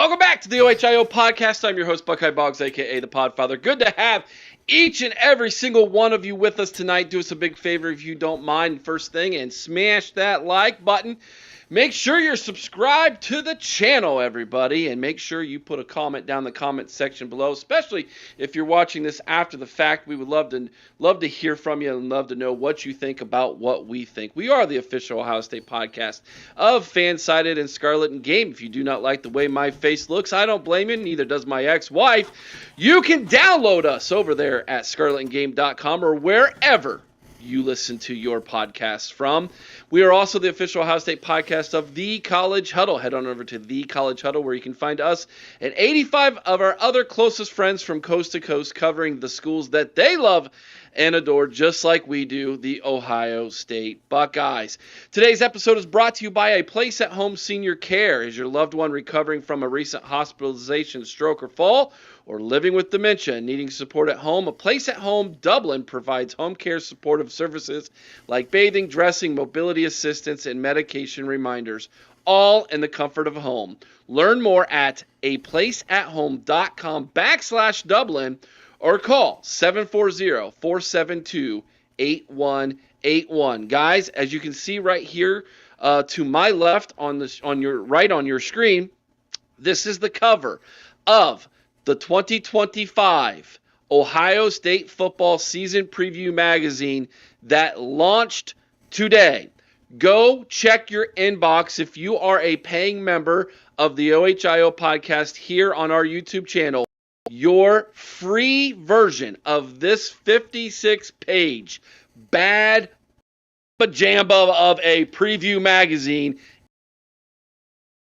Welcome back to the OHIO podcast. I'm your host, Buckeye Boggs, a.k.a. the Podfather. Good to have each and every single one of you with us tonight. Do us a big favor if you don't mind, first thing, and smash that like button. Make sure you're subscribed to the channel, everybody, and make sure you put a comment down in the comment section below, especially if you're watching this after the fact. We would love to hear from you and love to know what you think about what we think. We are the official Ohio State podcast of Fansided and Scarlet and Game. If you do not like the way my face looks, I don't blame you, neither does my ex-wife. You can download us over there at scarletandgame.com or wherever you listen to your podcasts from. We are also the official Ohio State podcast of The College Huddle. Head on over to The College Huddle, where you can find us and 85 of our other closest friends from coast to coast covering the schools that they love and adore, just like we do, the Ohio State Buckeyes. Today's episode is brought to you by A Place at Home Senior Care. Is your loved one recovering from a recent hospitalization, stroke, or fall, or living with dementia and needing support at home? A Place at Home Dublin provides home care supportive services like bathing, dressing, mobility assistance, and medication reminders, all in the comfort of home. Learn more at aplaceathome.com/Dublin or call 740-472-8181. Guys, as you can see right here to my left on your screen, this is the cover of the 2025 Ohio State Football Season Preview Magazine that launched today. Go check your inbox if you are a paying member of the OHIO podcast here on our YouTube channel. Your free version of this 56-page bad pajama of a preview magazine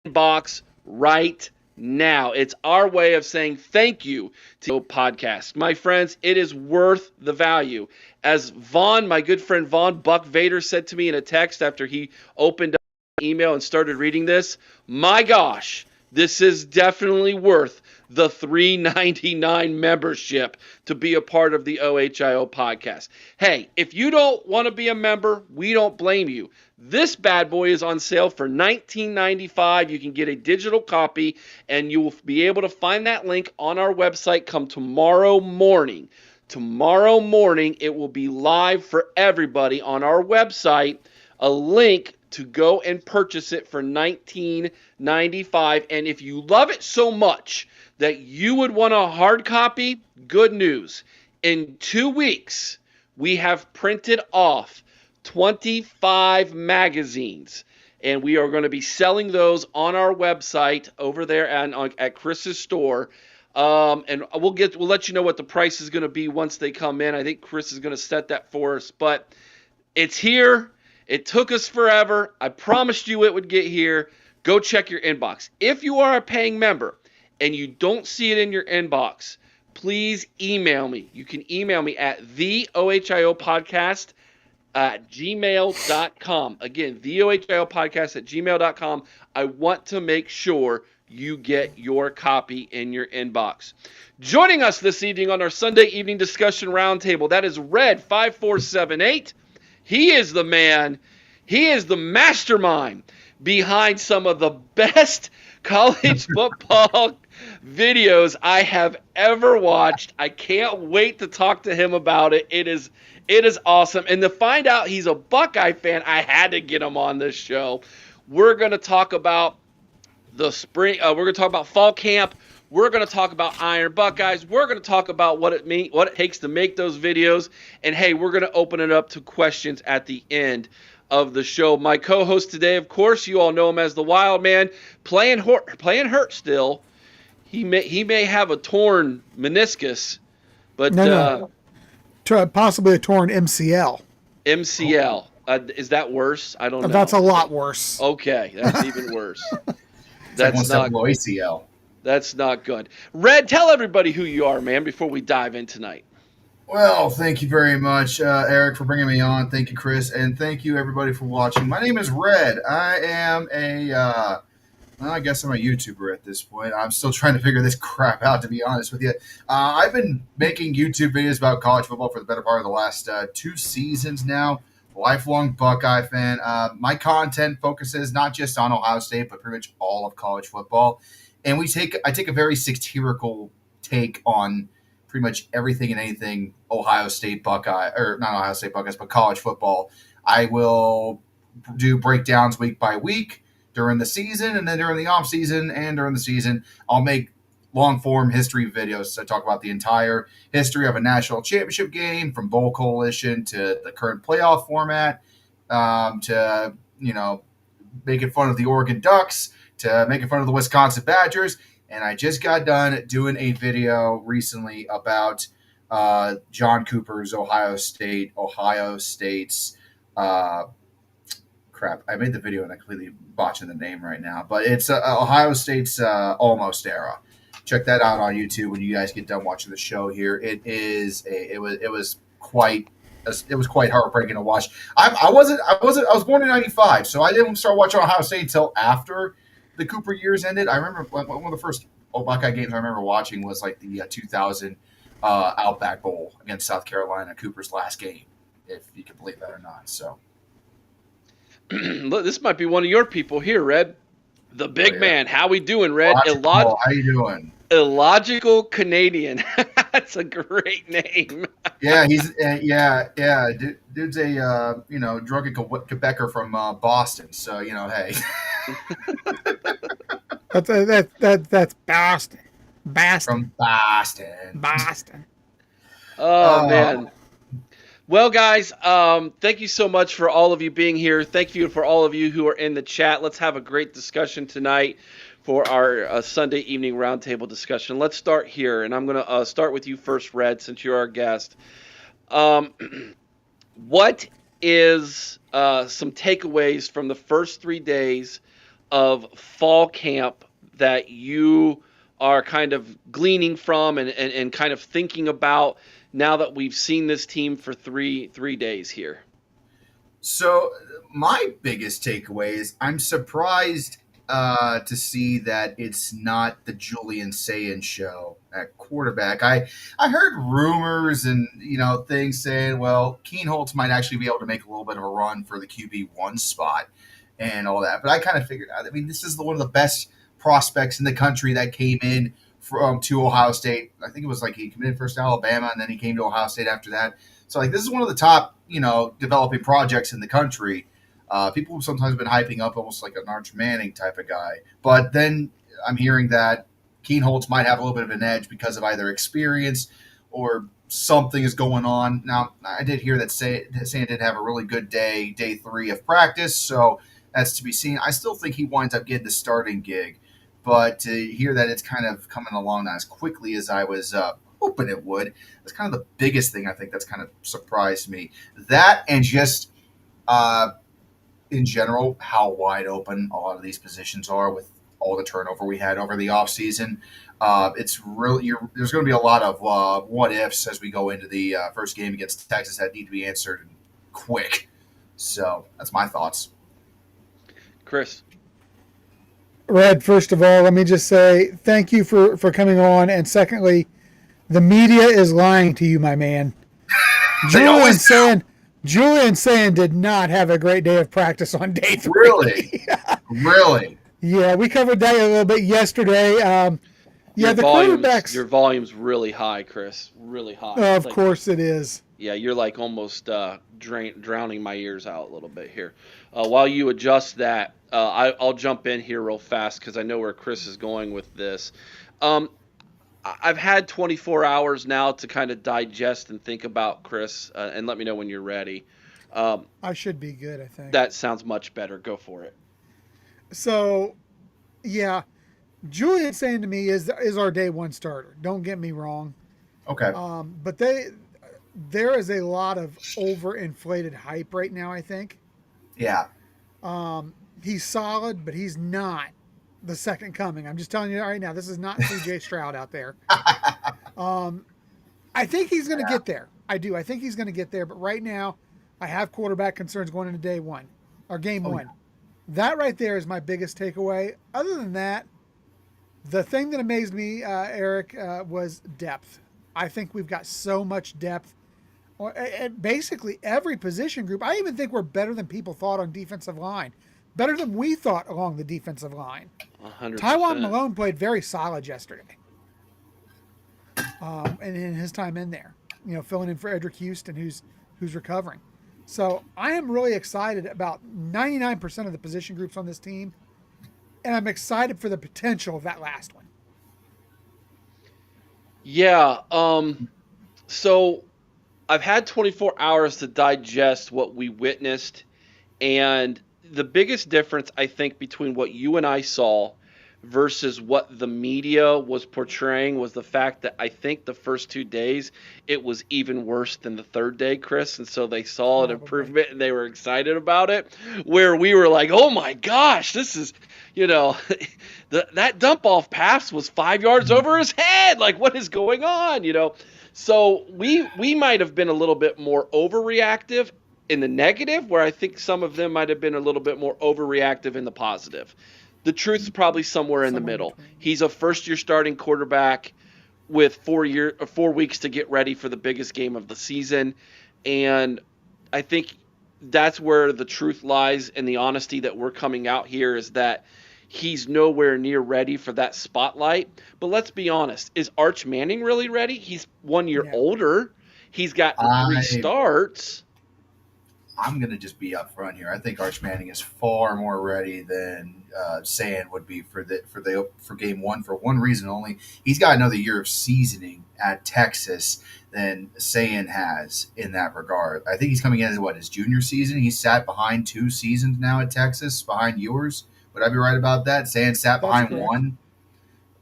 inbox right now. It's our way of saying thank you to the podcast. My friends, it is worth the value. As Vaughn, my good friend Vaughn Buck Vader, said to me in a text after he opened up the email and started reading this, my gosh, this is definitely worth the $3.99 membership to be a part of the OHIO podcast. Hey, if you don't want to be a member, we don't blame you. This bad boy is on sale for $19.95. You can get a digital copy, and you will be able to find that link on our website come tomorrow morning. Tomorrow morning, it will be live for everybody on our website, a link to go and purchase it for $19.95. And if you love it so much that you would want a hard copy, good news. In 2 weeks, we have printed off 25 magazines, and we are going to be selling those on our website over there at Chris's store. And we'll let you know what the price is going to be once they come in. I think Chris is going to set that for us, but it's here. It took us forever. I promised you it would get here. Go check your inbox. If you are a paying member and you don't see it in your inbox, please email me. You can email me at theohiopodcast@gmail.com. Again, theohiopodcast@gmail.com. I want to make sure you get your copy in your inbox. Joining us this evening on our Sunday evening discussion roundtable, that is Red 5478. He is the man. He is the mastermind behind some of the best college football videos I have ever watched. I can't wait to talk to him about it. It is awesome. And to find out he's a Buckeye fan, I had to get him on this show. We're going to talk about the spring. We're going to talk about fall camp. We're going to talk about Iron Buckeyes. We're going to talk about what it takes to make those videos. And hey, we're going to open it up to questions at the end of the show. My co-host today, of course, you all know him as the Wild Man, playing hurt still. He may have a torn meniscus, but no. Possibly a torn MCL. MCL. Is that worse? I don't know. That's a lot worse. Okay, that's even worse. That's not ACL. That's not good. Red, tell everybody who you are, man, before we dive in tonight. Well, thank you very much, Eric, for bringing me on. Thank you, Chris, and thank you, everybody, for watching. My name is Red. I am I guess I'm a YouTuber at this point. I'm still trying to figure this crap out, to be honest with you. I've been making YouTube videos about college football for the better part of the last 2 seasons now. Lifelong Buckeye fan. My content focuses not just on Ohio State, but pretty much all of college football. and I take a very satirical take on pretty much everything and anything Ohio State Buckeye, or not Ohio State Buckeyes, but college football. I will do breakdowns week by week during the season, and then during the off season and during the season, I'll make long form history videos. So I talk about the entire history of a national championship game, from bowl coalition to the current playoff format, to making fun of the Oregon Ducks, to making fun of the Wisconsin Badgers. And I just got done doing a video recently about John Cooper's Ohio State's crap. I made the video and I'm completely botching the name right now, but it's Ohio State's almost era. Check that out on YouTube when you guys get done watching the show here. It was quite heartbreaking to watch. I was born in '95, so I didn't start watching Ohio State until after the Cooper years ended. I remember one of the first Buckeye games I remember watching was like the 2000 Outback Bowl against South Carolina, Cooper's last game, if you can believe that or not. So, look, this might be one of your people here, Red. The big man. How we doing, Red? How you doing? Illogical Canadian. That's a great name. Yeah, he's dude's a drunken Quebecer from Boston. So hey. That's Boston. From Boston. Oh man. Well, guys, thank you so much for all of you being here. Thank you for all of you who are in the chat. Let's have a great discussion tonight for our Sunday evening roundtable discussion. Let's start here, and I'm going to start with you first, Red, since you're our guest. What is some takeaways from the first 3 days of fall camp that you are kind of gleaning from and kind of thinking about now that we've seen this team for three days here? So my biggest takeaway is I'm surprised to see that it's not the Julian Sayin show at quarterback. I heard rumors and things saying, well, Keenholz might actually be able to make a little bit of a run for the QB1 spot and all that. But I kind of figured out, this is one of the best prospects in the country that came in to Ohio State. I think it was like he committed first to Alabama and then he came to Ohio State after that. So this is one of the top, developing projects in the country. People have sometimes been hyping up almost like an Arch Manning type of guy. But then I'm hearing that Keenholz might have a little bit of an edge because of either experience or something is going on. Now, I did hear that Sayin did have a really good day 3 of practice, so that's to be seen. I still think he winds up getting the starting gig. But to hear that it's kind of coming along not as quickly as I was hoping it would, that's kind of the biggest thing I think that's kind of surprised me. That and just in general, how wide open a lot of these positions are with all the turnover we had over the offseason. It's really there's going to be a lot of what ifs as we go into the first game against Texas that need to be answered quick. So that's my thoughts. Chris. Red, first of all, let me just say thank you for coming on. And secondly, the media is lying to you, my man. Julian Sayin did not have a great day of practice on day 3. Really? Really? Yeah, we covered that a little bit yesterday. Quarterbacks. Your volume's really high, Chris. Really high. Of course it is. Yeah, you're like almost drowning my ears out a little bit here. While you adjust that, I'll jump in here real fast because I know where Chris is going with this. I've had 24 hours now to kind of digest and think about Chris, and let me know when you're ready. I should be good, I think. That sounds much better. Go for it. So, yeah, Julian Sayin to me is our day 1 starter. Don't get me wrong. Okay. But there is a lot of overinflated hype right now, I think. Yeah. He's solid, but he's not the second coming. I'm just telling you right now, this is not C.J. Stroud out there. I think he's going to get there. I do. I think he's going to get there. But right now, I have quarterback concerns going into day 1 or game 1. Yeah. That right there is my biggest takeaway. Other than that, the thing that amazed me, Eric, was depth. I think we've got so much depth at basically every position group. I even think we're better than people thought on defensive line. better than we thought along the defensive line. 100%. Tywon Malone played very solid yesterday, and in his time in there, filling in for Edric Houston, who's recovering. So I am really excited about 99% of the position groups on this team, and I'm excited for the potential of that last one. Yeah. So I've had 24 hours to digest what we witnessed, and the biggest difference, I think, between what you and I saw versus what the media was portraying was the fact that I think the first 2 days it was even worse than the third day, Chris, and so they saw an improvement and they were excited about it, where we were like, oh my gosh, this is, that dump off pass was 5 yards over his head, like what is going on, so we might have been a little bit more overreactive in the negative, where I think some of them might have been a little bit more overreactive in the positive. The truth is probably somewhere in the middle. He's a first-year starting quarterback with 4 weeks to get ready for the biggest game of the season, and I think that's where the truth lies, and the honesty that we're coming out here is that he's nowhere near ready for that spotlight. But let's be honest, is Arch Manning really ready? He's 1 year older. He's got 3 starts. I'm going to just be upfront here. I think Arch Manning is far more ready than Sand would be for game one, for one reason only. He's got another year of seasoning at Texas than Sand has in that regard. I think he's coming in as his junior season. He sat behind 2 seasons now at Texas, behind yours. Would I be right about that? Sand sat behind one.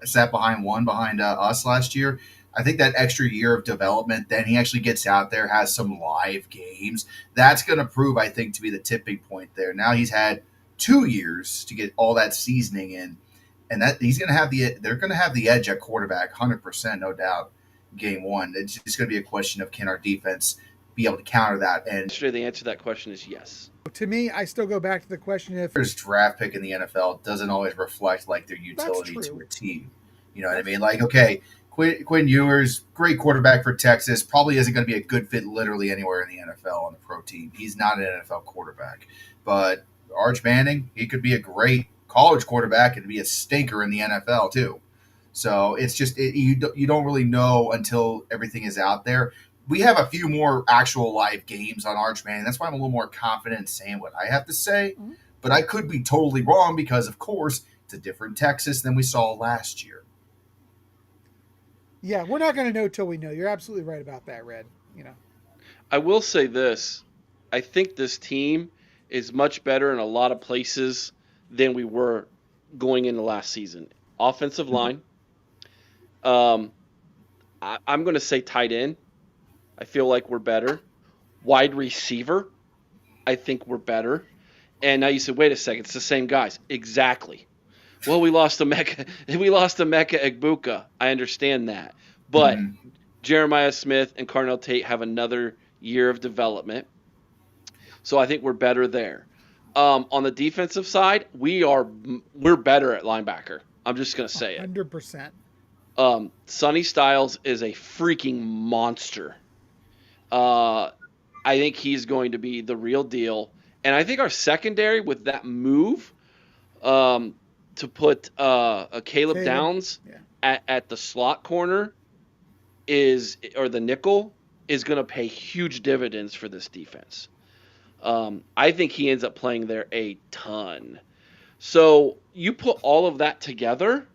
Sat behind one behind us last year. I think that extra year of development, then he actually gets out there, has some live games. That's going to prove, I think, to be the tipping point there. Now he's had 2 years to get all that seasoning in, and that they're going to have the edge at quarterback, 100%, no doubt. Game one, it's just going to be a question of can our defense be able to counter that? And the answer to that question is yes. To me, I still go back to the question if there's draft pick in the NFL doesn't always reflect like their utility to a team. You know what I mean? Like, okay, Quinn Ewers, great quarterback for Texas, probably isn't going to be a good fit literally anywhere in the NFL on a pro team. He's not an NFL quarterback. But Arch Manning, he could be a great college quarterback and be a stinker in the NFL too. So it's just you don't really know until everything is out there. We have a few more actual live games on Arch Manning. That's why I'm a little more confident in saying what I have to say. Mm-hmm. But I could be totally wrong because, of course, it's a different Texas than we saw last year. Yeah, we're not going to know till we know. You're absolutely right about that, Red. I will say this. I think this team is much better in a lot of places than we were going into last season. Offensive line. I'm going to say tight end. I feel like we're better. Wide receiver. I think we're better. And now you say, wait a second, it's the same guys. Exactly. Well, we lost Emeka Egbuka. I understand that. But Jeremiah Smith and Carnell Tate have another year of development. So I think we're better there. On the defensive side, we're better at linebacker. I'm just going to say it. 100%. Sonny Styles is a freaking monster. I think he's going to be the real deal. And I think our secondary with that move to put Caleb Downs at the slot corner or the nickel is going to pay huge dividends for this defense. I think he ends up playing there a ton. So you put all of that together,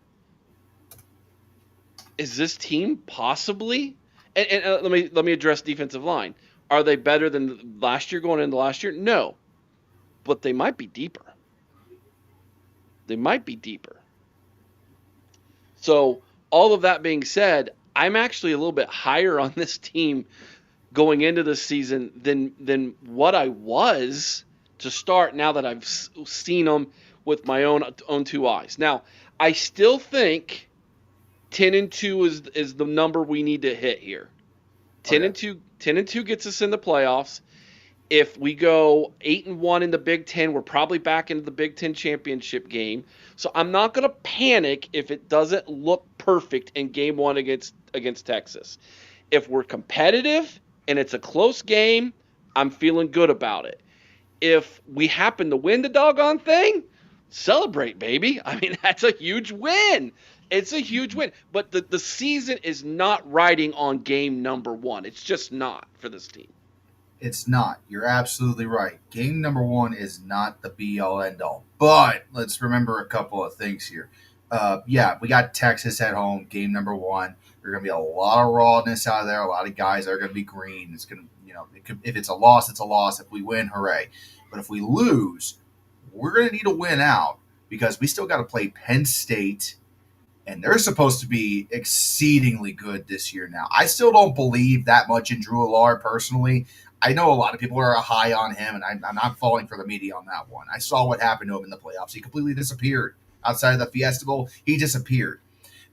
is this team possibly? And let me address defensive line. Are they better than last year going into last year? No, but they might be deeper. So all of that being said, I'm actually a little bit higher on this team going into this season than what I was to start. Now that I've seen them with my own 2 eyes. Now I still think 10-2 is the number we need to hit here. 10-2 gets us in the playoffs. If we go 8-1 in the Big Ten, we're probably back into the Big Ten championship game. So I'm not going to panic if it doesn't look perfect in game 1 against Texas. If we're competitive and it's a close game, I'm feeling good about it. if we happen to win the doggone thing, celebrate, baby. I mean, that's a huge win. It's a huge win. But the season is not riding on game number one. It's just not for this team. It's not. You're absolutely right. Game number one is not the be-all, end-all. But let's remember a couple of things here. Yeah, we got Texas at home, game number one. There's going to be a lot of rawness out there. A lot of guys are going to be green. It's going to, if it's a loss, it's a loss. If we win, hooray. But if we lose, we're going to need to win out because we still got to play Penn State, and they're supposed to be exceedingly good this year now. I still don't believe that much in Drew Allard personally. I know a lot of people are high on him, and I'm not falling for the media on that one. I saw what happened to him in the playoffs. He completely disappeared. Outside of the Fiesta Bowl, he disappeared.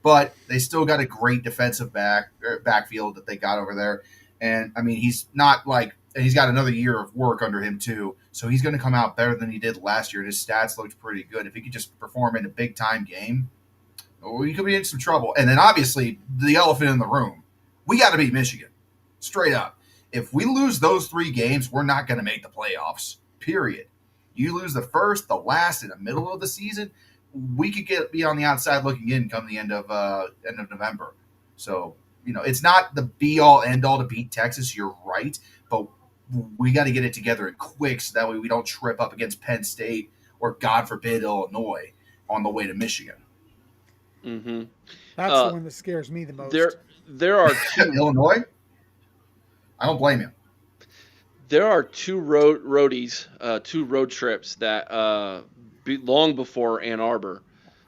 But they still got a great defensive backfield that they got over there. And, I mean, he's not like – and he's got another year of work under him too. So he's going to come out better than he did last year. His stats looked pretty good. If he could just perform in a big-time game, we could be in some trouble. And then, obviously, the elephant in the room, we got to beat Michigan. Straight up. If we lose those 3 games, we're not going to make the playoffs, period. You lose the first, the last, and the middle of the season, we could be on the outside looking in come the end of November. So, it's not the be-all, end-all to beat Texas. You're right. But we got to get it together quick so that way we don't trip up against Penn State or, God forbid, Illinois on the way to Michigan. Mm-hmm. That's the one that scares me the most. There are 2 Illinois? I don't blame you. There are 2 roadies, 2 road trips that long before Ann Arbor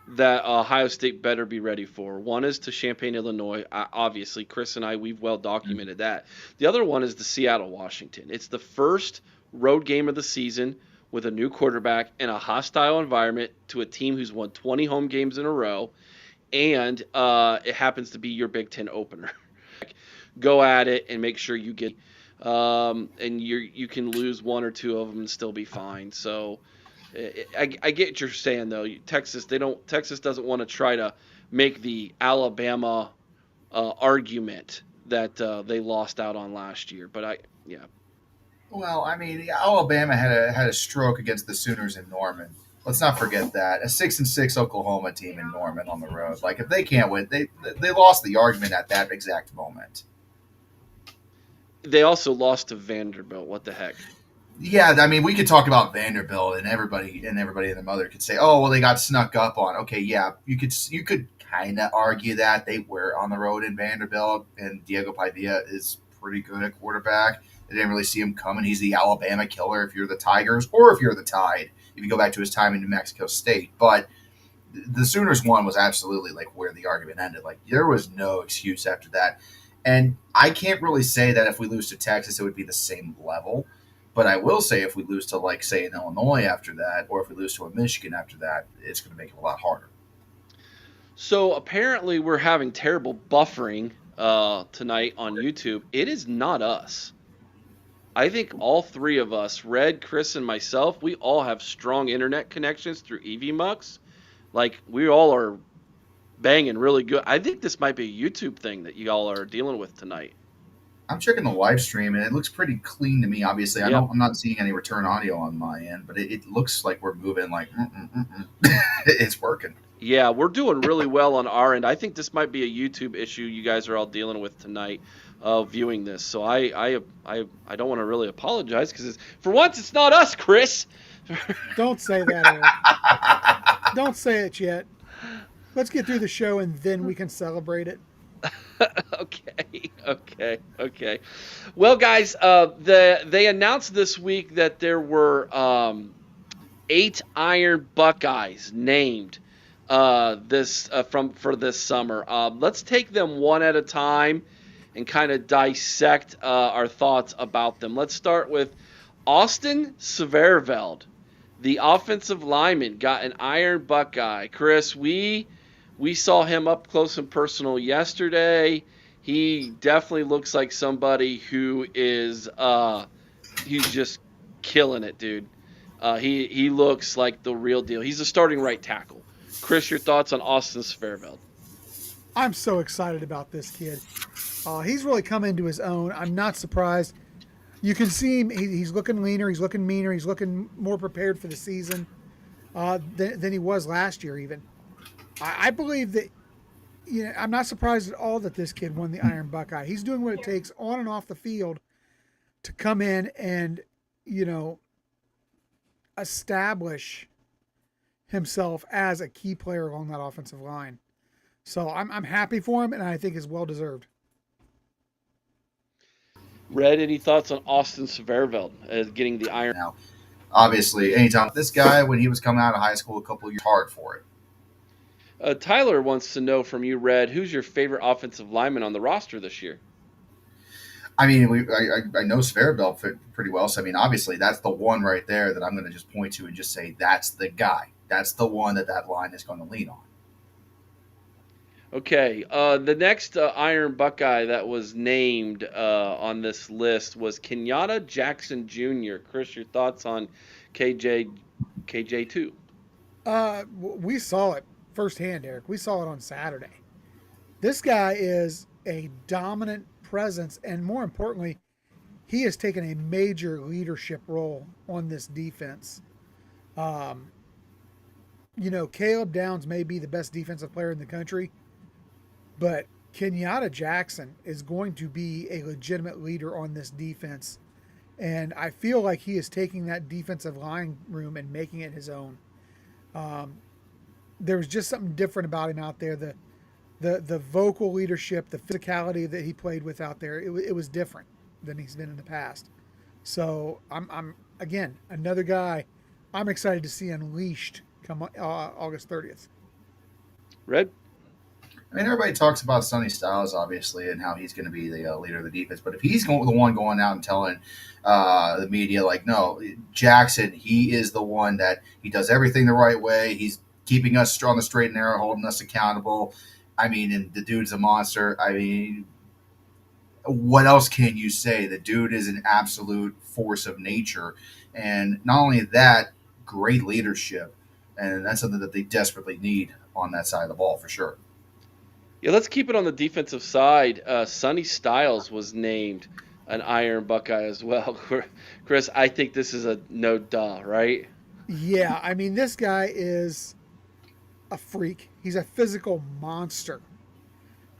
that Ohio State better be ready for. One is to Champaign, Illinois. Obviously, Chris and I, we've well documented that. The other one is to Seattle, Washington. It's the first road game of the season with a new quarterback in a hostile environment to a team who's won 20 home games in a row, and it happens to be your Big Ten opener. Go at it and make sure you get and you can lose 1 or 2 of them and still be fine. So I get what you're saying though. Texas doesn't want to try to make the Alabama argument that they lost out on last year. But Well, I mean, Alabama had a stroke against the Sooners in Norman. Let's not forget that. A 6-6 Oklahoma team in Norman on the road. Like, if they can't win, they lost the argument at that exact moment. They also lost to Vanderbilt. What the heck? Yeah, I mean, we could talk about Vanderbilt, and everybody and their mother could say, "Oh, well, they got snuck up on." Okay, yeah, you could kind of argue that they were on the road in Vanderbilt, and Diego Paiva is pretty good at quarterback. They didn't really see him coming. He's the Alabama killer if you're the Tigers, or if you're the Tide, if you go back to his time in New Mexico State. But the Sooners one was absolutely like where the argument ended. Like, there was no excuse after that. And I can't really say that if we lose to Texas, it would be the same level. But I will say if we lose to, like, say, an Illinois after that, or if we lose to a Michigan after that, it's going to make it a lot harder. So apparently we're having terrible buffering tonight on YouTube. It is not us. I think all 3 of us, Red, Chris, and myself, we all have strong internet connections through EVMux. Like, we all are banging really good. I think this might be a YouTube thing that you all are dealing with tonight. I'm checking the live stream, and it looks pretty clean to me. Obviously, I'm not seeing any return audio on my end, but it looks like we're moving like it's working. Yeah, we're doing really well on our end. I think this might be a YouTube issue you guys are all dealing with tonight, viewing this. So I don't want to really apologize because for once it's not us, Chris. Don't say that, Eric. Don't say it yet. Let's get through the show and then we can celebrate it. Okay. Well, guys, they announced this week that there were 8 Iron Buckeyes named for this summer. Let's take them one at a time and kind of dissect our thoughts about them. Let's start with Austin Severveld, the offensive lineman, got an Iron Buckeye. Chris, we saw him up close and personal yesterday. He definitely looks like somebody who is he's just killing it, dude. He looks like the real deal. He's a starting right tackle. Chris, your thoughts on Austin Severveld? I'm so excited about this kid. He's really come into his own. I'm not surprised. You can see him. He's looking leaner. He's looking meaner. He's looking more prepared for the season than he was last year. Even I believe that. I'm not surprised at all that this kid won the Iron Buckeye. He's doing what it takes on and off the field to come in and you know establish himself as a key player along that offensive line. So I'm happy for him, and I think it's well deserved. Red, any thoughts on Austin Severveld as getting the Iron? Now, obviously, anytime this guy, when he was coming out of high school a couple of years, hard for it. Tyler wants to know from you, Red, who's your favorite offensive lineman on the roster this year? I mean, I know Sverabel pretty well. So, I mean, obviously, that's the one right there that I'm going to just point to and just say that's the guy. That's the one that line is going to lean on. Okay, the next Iron Buckeye that was named on this list was Kenyatta Jackson Jr. Chris, your thoughts on KJ2? We saw it firsthand, Eric. We saw it on Saturday. This guy is a dominant presence, and more importantly, he has taken a major leadership role on this defense. Caleb Downs may be the best defensive player in the country, but Kenyatta Jackson is going to be a legitimate leader on this defense. And I feel like he is taking that defensive line room and making it his own. There was just something different about him out there. The vocal leadership, the physicality that he played with out there, it was different than he's been in the past. So I'm again, another guy I'm excited to see unleashed come August 30th. Red? I mean, everybody talks about Sonny Styles, obviously, and how he's going to be the leader of the defense. But if he's the one going out and telling the media, like, no, Jackson, he is the one that he does everything the right way. He's keeping us on the straight and narrow, holding us accountable. I mean, and the dude's a monster. I mean, what else can you say? The dude is an absolute force of nature. And not only that, great leadership. And that's something that they desperately need on that side of the ball, for sure. Yeah, let's keep it on the defensive side. Sonny Styles was named an Iron Buckeye as well. Chris, I think this is a no duh, right? Yeah, I mean, this guy is a freak. He's a physical monster.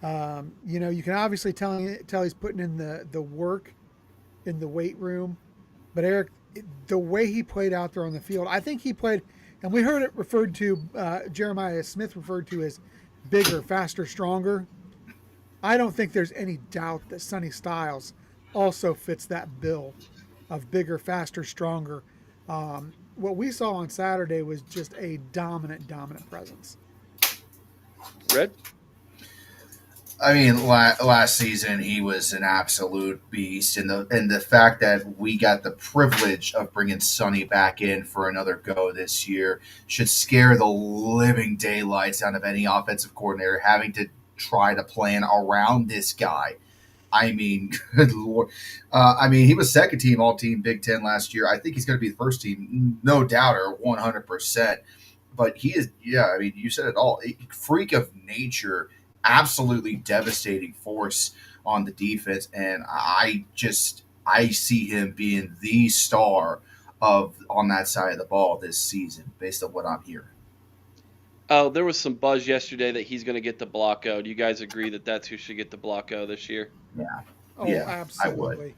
You can obviously tell he's putting in the work in the weight room. But Eric, the way he played out there on the field, I think he played, and we heard it referred to, Jeremiah Smith referred to as bigger, faster, stronger. I don't think there's any doubt that Sonny Styles also fits that bill of bigger, faster, stronger. What we saw on Saturday was just a dominant presence. Red? I mean, last season he was an absolute beast, and the fact that we got the privilege of bringing Sonny back in for another go this year should scare the living daylights out of any offensive coordinator having to try to plan around this guy. I mean, good Lord. He was second team All-Team Big Ten last year. I think he's going to be the first team, no doubt, or 100%. But he is, yeah, I mean, you said it all. A freak of nature, absolutely devastating force on the defense. And I see him being the star on that side of the ball this season, based on what I'm hearing. Oh, there was some buzz yesterday that he's going to get the block O. Do you guys agree that that's who should get the block O this year? Yeah. Oh, yeah, absolutely. I would.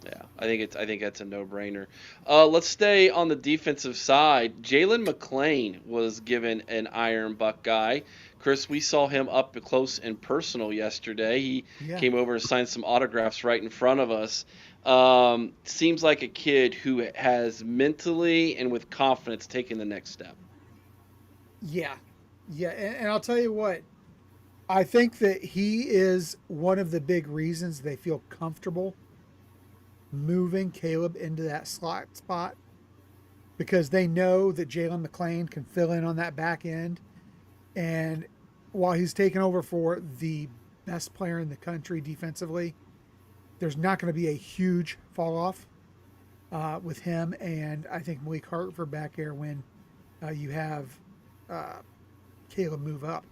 Yeah, I think that's a no-brainer. Let's stay on the defensive side. Jalen McClain was given an Iron Buckeye. Chris, we saw him up close and personal yesterday. He came over and signed some autographs right in front of us. Seems like a kid who has mentally and with confidence taken the next step. Yeah, and I'll tell you what, I think that he is one of the big reasons they feel comfortable moving Caleb into that slot spot, because they know that Jalen McClain can fill in on that back end. And while he's taken over for the best player in the country defensively, there's not going to be a huge fall off with him. And I think Malik Hartford back there when you have Caleb move up.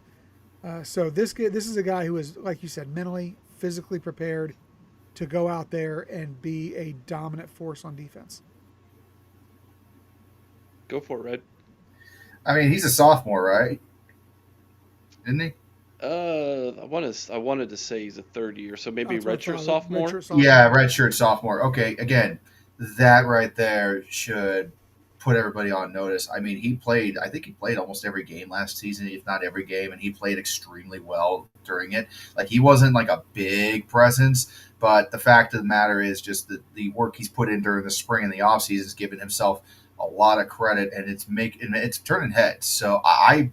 So this is a guy who is, like you said, mentally, physically prepared. to go out there and be a dominant force on defense. Go for it, Red. I mean, he's a sophomore, right? Isn't he? I wanted to say he's a third year, so maybe That's what I redshirt thought. sophomore. Redshirt sophomore. Yeah, redshirt sophomore. Okay, again, that right there should put everybody on notice. I mean, he played. I think he played almost every game last season, if not every game, and he played extremely well during it. Like he wasn't like a big presence, but the fact of the matter is just the work he's put in during the spring and the offseason has given himself a lot of credit, and it's turning heads. So I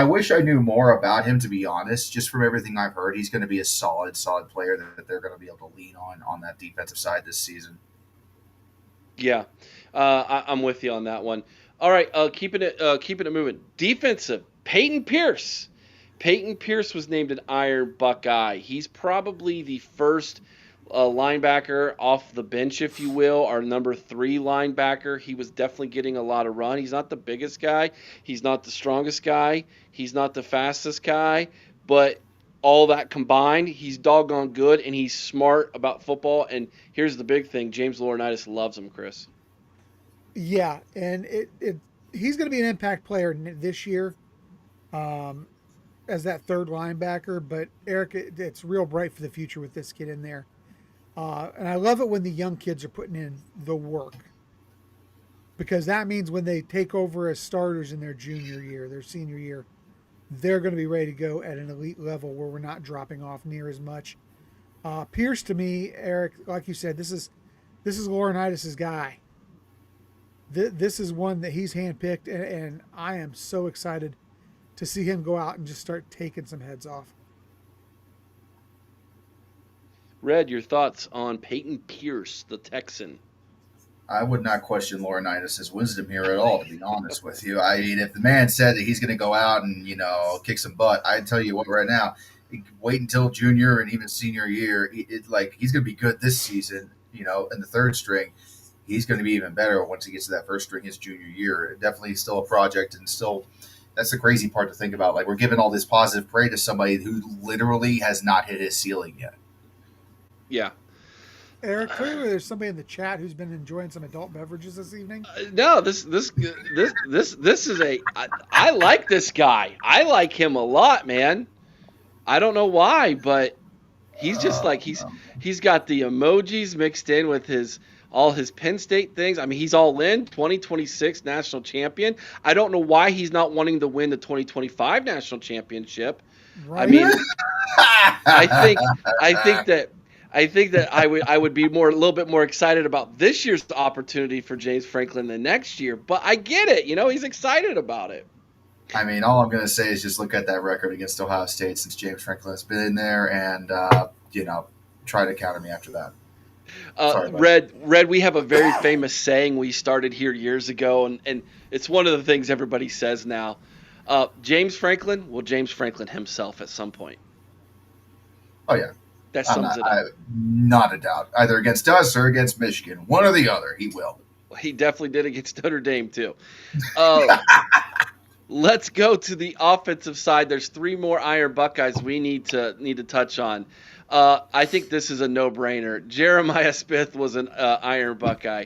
wish I knew more about him, to be honest. Just from everything I've heard, he's going to be a solid player that they're going to be able to lean on that defensive side this season. Yeah, I'm with you on that one. All right, keeping it moving. Defensive, Peyton Pierce. Peyton Pierce was named an Iron Buckeye. He's probably the first linebacker off the bench, if you will, our number 3 linebacker. He was definitely getting a lot of run. He's not the biggest guy. He's not the strongest guy. He's not the fastest guy. But all that combined, he's doggone good, and he's smart about football. And here's the big thing. James Laurinaitis loves him, Chris. Yeah, and he's going to be an impact player this year as that third linebacker. But, Eric, it's real bright for the future with this kid in there. And I love it when the young kids are putting in the work, because that means when they take over as starters in their junior year, their senior year, they're going to be ready to go at an elite level where we're not dropping off near as much. Pierce, to me, Eric, like you said, this is Laurinaitis' guy. This is one that he's handpicked, and I am so excited to see him go out and just start taking some heads off. Red, your thoughts on Peyton Pierce, the Texan? I would not question Laurinaitis' wisdom here at all, to be honest with you. I mean, if the man said that he's going to go out and, kick some butt, I'd tell you what right now, wait until junior and even senior year. He's going to be good this season, in the third string. He's going to be even better once he gets to that first string his junior year. Definitely still a project, and still that's the crazy part to think about. Like, we're giving all this positive praise to somebody who literally has not hit his ceiling yet. Yeah. Eric, clearly there's somebody in the chat who's been enjoying some adult beverages this evening. No, this is I like this guy. I like him a lot, man. I don't know why, but he's just he's got the emojis mixed in with all his Penn State things. I mean, he's all in. 2026 national champion. I don't know why he's not wanting to win the 2025 national championship. Right. I mean, I think that I would be a little bit more excited about this year's opportunity for James Franklin than next year. But I get it. He's excited about it. I mean, all I'm going to say is just look at that record against Ohio State since James Franklin has been in there, and try to counter me after that. Red, we have a very famous saying we started here years ago, and it's one of the things everybody says now. James Franklin will James Franklin himself at some point. Oh, yeah. That sums it up. Not a doubt. Either against us or against Michigan. One or the other, he will. He definitely did against Notre Dame, too. Let's go to the offensive side. There's 3 more Iron Buckeyes we need to touch on. I think this is a no-brainer. Jeremiah Smith was an Iron Buckeye.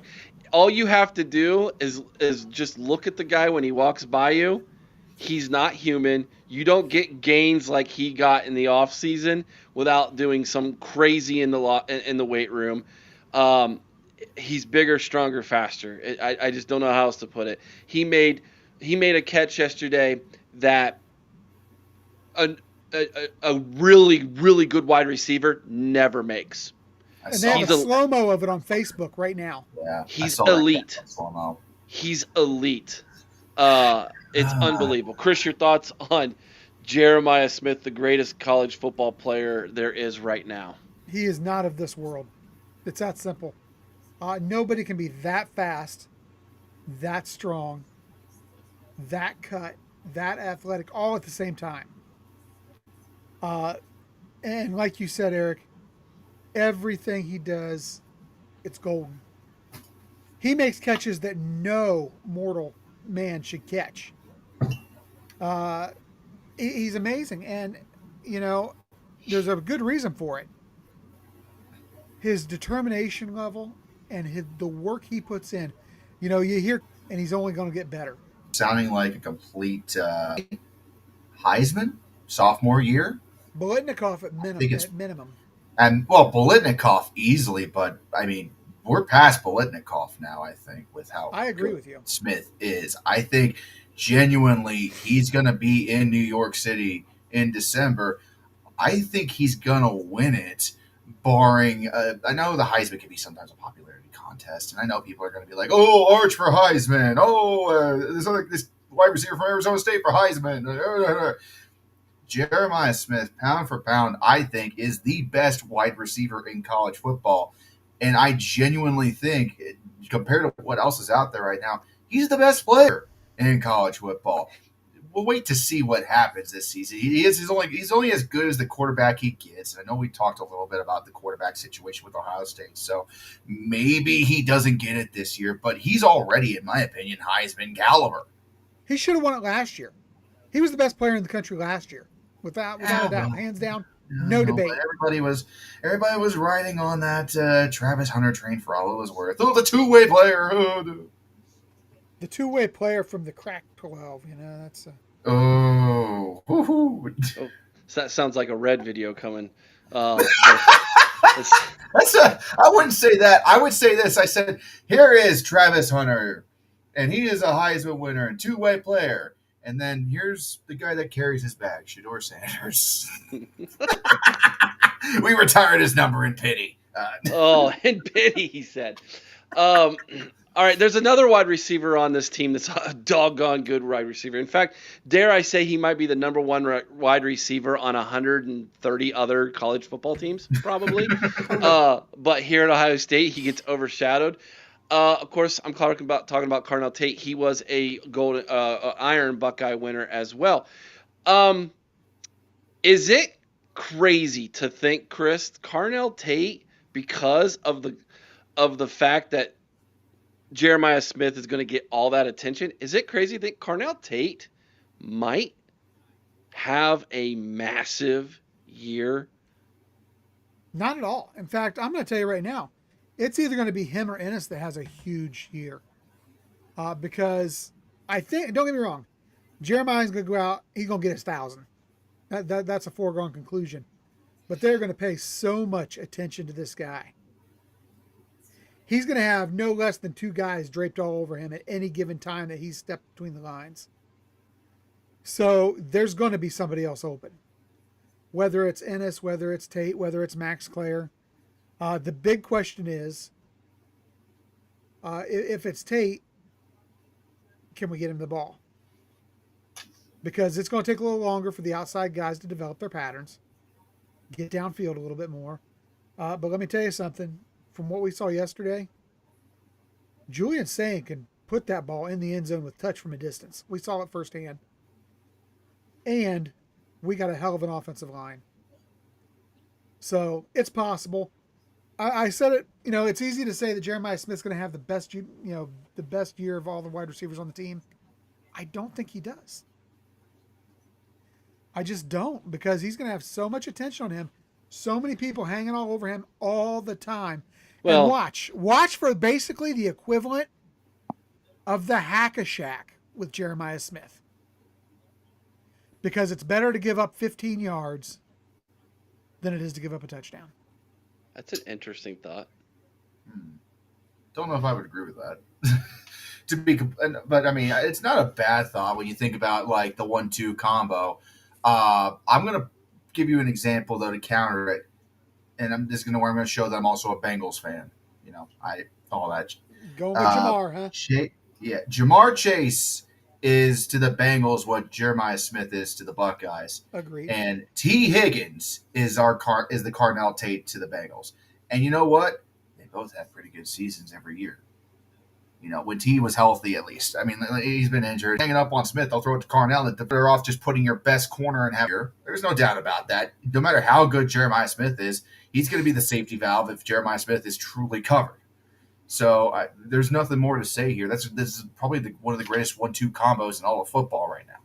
All you have to do is just look at the guy when he walks by you. He's not human. You don't get gains like he got in the offseason without doing some crazy in the weight room. He's bigger, stronger, faster. I just don't know how else to put it. He made a catch yesterday that a really, really good wide receiver never makes. And they have a slow-mo of it on Facebook right now. Yeah, he's elite. He's elite. It's unbelievable. Chris, your thoughts on Jeremiah Smith, the greatest college football player there is right now? He is not of this world. It's that simple. Nobody can be that fast, that strong, that cut, that athletic, all at the same time. And like you said, Eric, everything he does, it's golden. He makes catches that no mortal man should catch. He's amazing, and there's a good reason for it. his determination level and the work he puts in. You hear, and he's only going to get better. Sounding like a complete Heisman sophomore year. Bolitnikoff at I think it's minimum. And well, Bolitnikoff easily, but I mean, we're past Bolitnikoff now. I think with how I agree with you. Smith is. I think genuinely he's going to be in New York City in December. I think he's going to win it, barring. I know the Heisman can be sometimes a popularity contest, and I know people are going to be like, "Oh, Arch for Heisman! Oh, this wide receiver from Arizona State for Heisman." Jeremiah Smith, pound for pound, I think, is the best wide receiver in college football. And I genuinely think, compared to what else is out there right now, he's the best player in college football. We'll wait to see what happens this season. He's only as good as the quarterback he gets. I know we talked a little bit about the quarterback situation with Ohio State, so maybe he doesn't get it this year, but he's already, in my opinion, Heisman caliber. He should have won it last year. He was the best player in the country last year. Without a doubt, hands down, no debate. Everybody was riding on that Travis Hunter train for all it was worth. Oh, the two-way player. The two-way player from the crack 12. That's. Oh, So that sounds like a Red video coming. I wouldn't say that. I would say this. I said, here is Travis Hunter, and he is a Heisman winner and two-way player. And then here's the guy that carries his bag, Shedeur Sanders. We retired his number in pity. In pity, he said. All right, there's another wide receiver on this team that's a doggone good wide receiver. In fact, dare I say he might be the number one wide receiver on 130 other college football teams, probably. But here at Ohio State, he gets overshadowed. Of course, I'm talking about Carnell Tate. He was a golden Iron Buckeye winner as well. Is it crazy to think, Chris, Carnell Tate, because of the fact that Jeremiah Smith is going to get all that attention, is it crazy to think Carnell Tate might have a massive year? Not at all. In fact, I'm going to tell you right now, it's either going to be him or Ennis that has a huge year. Because I think, don't get me wrong, Jeremiah's going to go out, he's going to get his 1,000. That's a foregone conclusion. But they're going to pay so much attention to this guy. He's going to have no less than 2 guys draped all over him at any given time that he's stepped between the lines. So there's going to be somebody else open. Whether it's Ennis, whether it's Tate, whether it's Max Clare. The big question is, if it's Tate, can we get him the ball? Because it's going to take a little longer for the outside guys to develop their patterns, get downfield a little bit more. But let me tell you something. From what we saw yesterday, Julian Sayin can put that ball in the end zone with touch from a distance. We saw it firsthand. And we got a hell of an offensive line. So it's possible. I said it, it's easy to say that Jeremiah Smith's going to have the best year of all the wide receivers on the team. I don't think he does. I just don't, because he's going to have so much attention on him, so many people hanging all over him all the time. Well, and watch for basically the equivalent of the Hack-a-Shack with Jeremiah Smith, because it's better to give up 15 yards than it is to give up a touchdown. That's an interesting thought. Don't know if I would agree with that. But I mean, it's not a bad thought when you think about like the 1-2 combo. I'm gonna give you an example though to counter it, and I'm just going to show that I'm also a Bengals fan. I all that. Going with Jamar, huh? Jamar Chase is to the Bengals what Jeremiah Smith is to the Buckeyes. Agreed. And T. Higgins is the Carnell Tate to the Bengals. And you know what? They both have pretty good seasons every year. When T was healthy, at least. I mean, he's been injured. Hanging up on Smith, they'll throw it to Carnell. They're off just putting your best corner in here. There's no doubt about that. No matter how good Jeremiah Smith is, he's going to be the safety valve if Jeremiah Smith is truly covered. So there's nothing more to say here. This is probably one of the greatest 1-2 combos in all of football right now.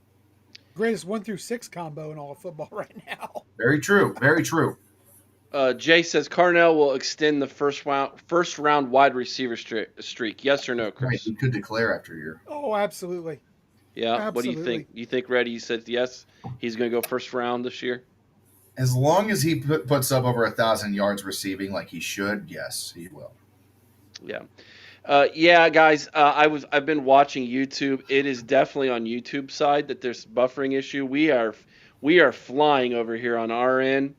Greatest 1 through 6 combo in all of football right now. Very true. Very true. Jay says Carnell will extend the first round wide receiver streak. Yes or no, Right, Chris? he could declare after a year. Oh, absolutely. Yeah. What do you Absolutely. think? You think Reddy said yes? He's going to go first round this year. As long as he puts up over 1,000 yards receiving like he should, yes, he will. Yeah. Yeah, guys. I've been watching YouTube. It is definitely on YouTube side that there's buffering issue. We are flying over here on our end,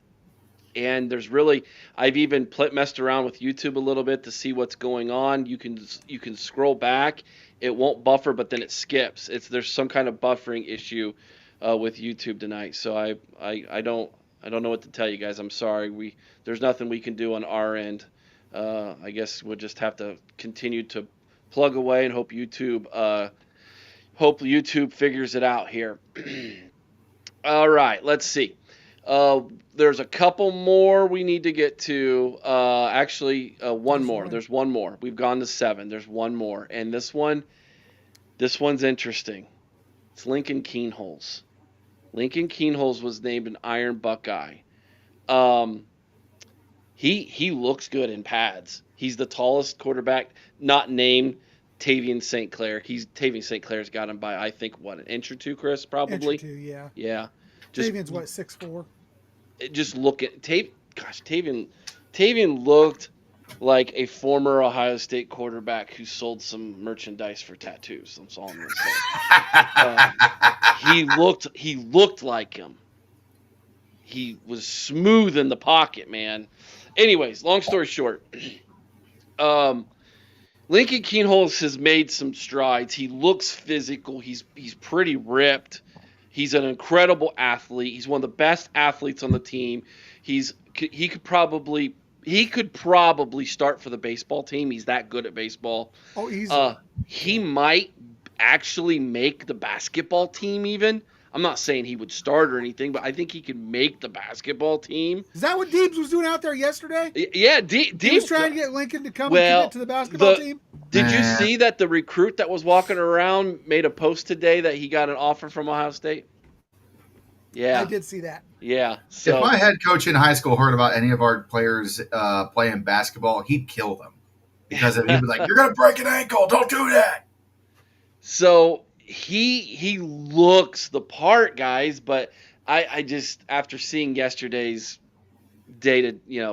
and there's really I've even messed around with YouTube a little bit to see what's going on. You can scroll back. It won't buffer, but then it skips. There's some kind of buffering issue with YouTube tonight. So I don't know what to tell you guys. I'm sorry. There's nothing we can do on our end. I guess we'll just have to continue to plug away and hope YouTube figures it out here. All right, let's see. There's a couple more we need to get to. One more. There's one more. We've gone to 7. There's one more, and this one's interesting. It's Lincoln Keenholz. Lincoln Keenholz was named an Iron Buckeye. He looks good in pads. He's the tallest quarterback, not named Tavian St. Clair. Tavian St. Clair's got him by, I think, an inch or two, Chris, probably. Inch or two, yeah. Yeah. Tavian's what, 6'4"? Just look at Tavian looked like a former Ohio State quarterback who sold some merchandise for tattoos. That's all I'm gonna say. He looked like him. He was smooth in the pocket, man. Anyways, long story short, Lincoln Keenholz has made some strides. He looks physical. He's pretty ripped. He's an incredible athlete. He's one of the best athletes on the team. He could probably start for the baseball team. He's that good at baseball. Oh, easily. He might actually make the basketball team even. I'm not saying he would start or anything, but I think he could make the basketball team. Is that what Deebs was doing out there yesterday? Yeah, Deebs He was trying to get Lincoln to come and commit to the basketball team? Did you see that the recruit that was walking around made a post today that he got an offer from Ohio State? Yeah. I did see that. Yeah. So if my head coach in high school heard about any of our players playing basketball, he'd kill them. Because he'd be like, "You're going to break an ankle. Don't do that." So he looks the part, guys, but I just, after seeing yesterday's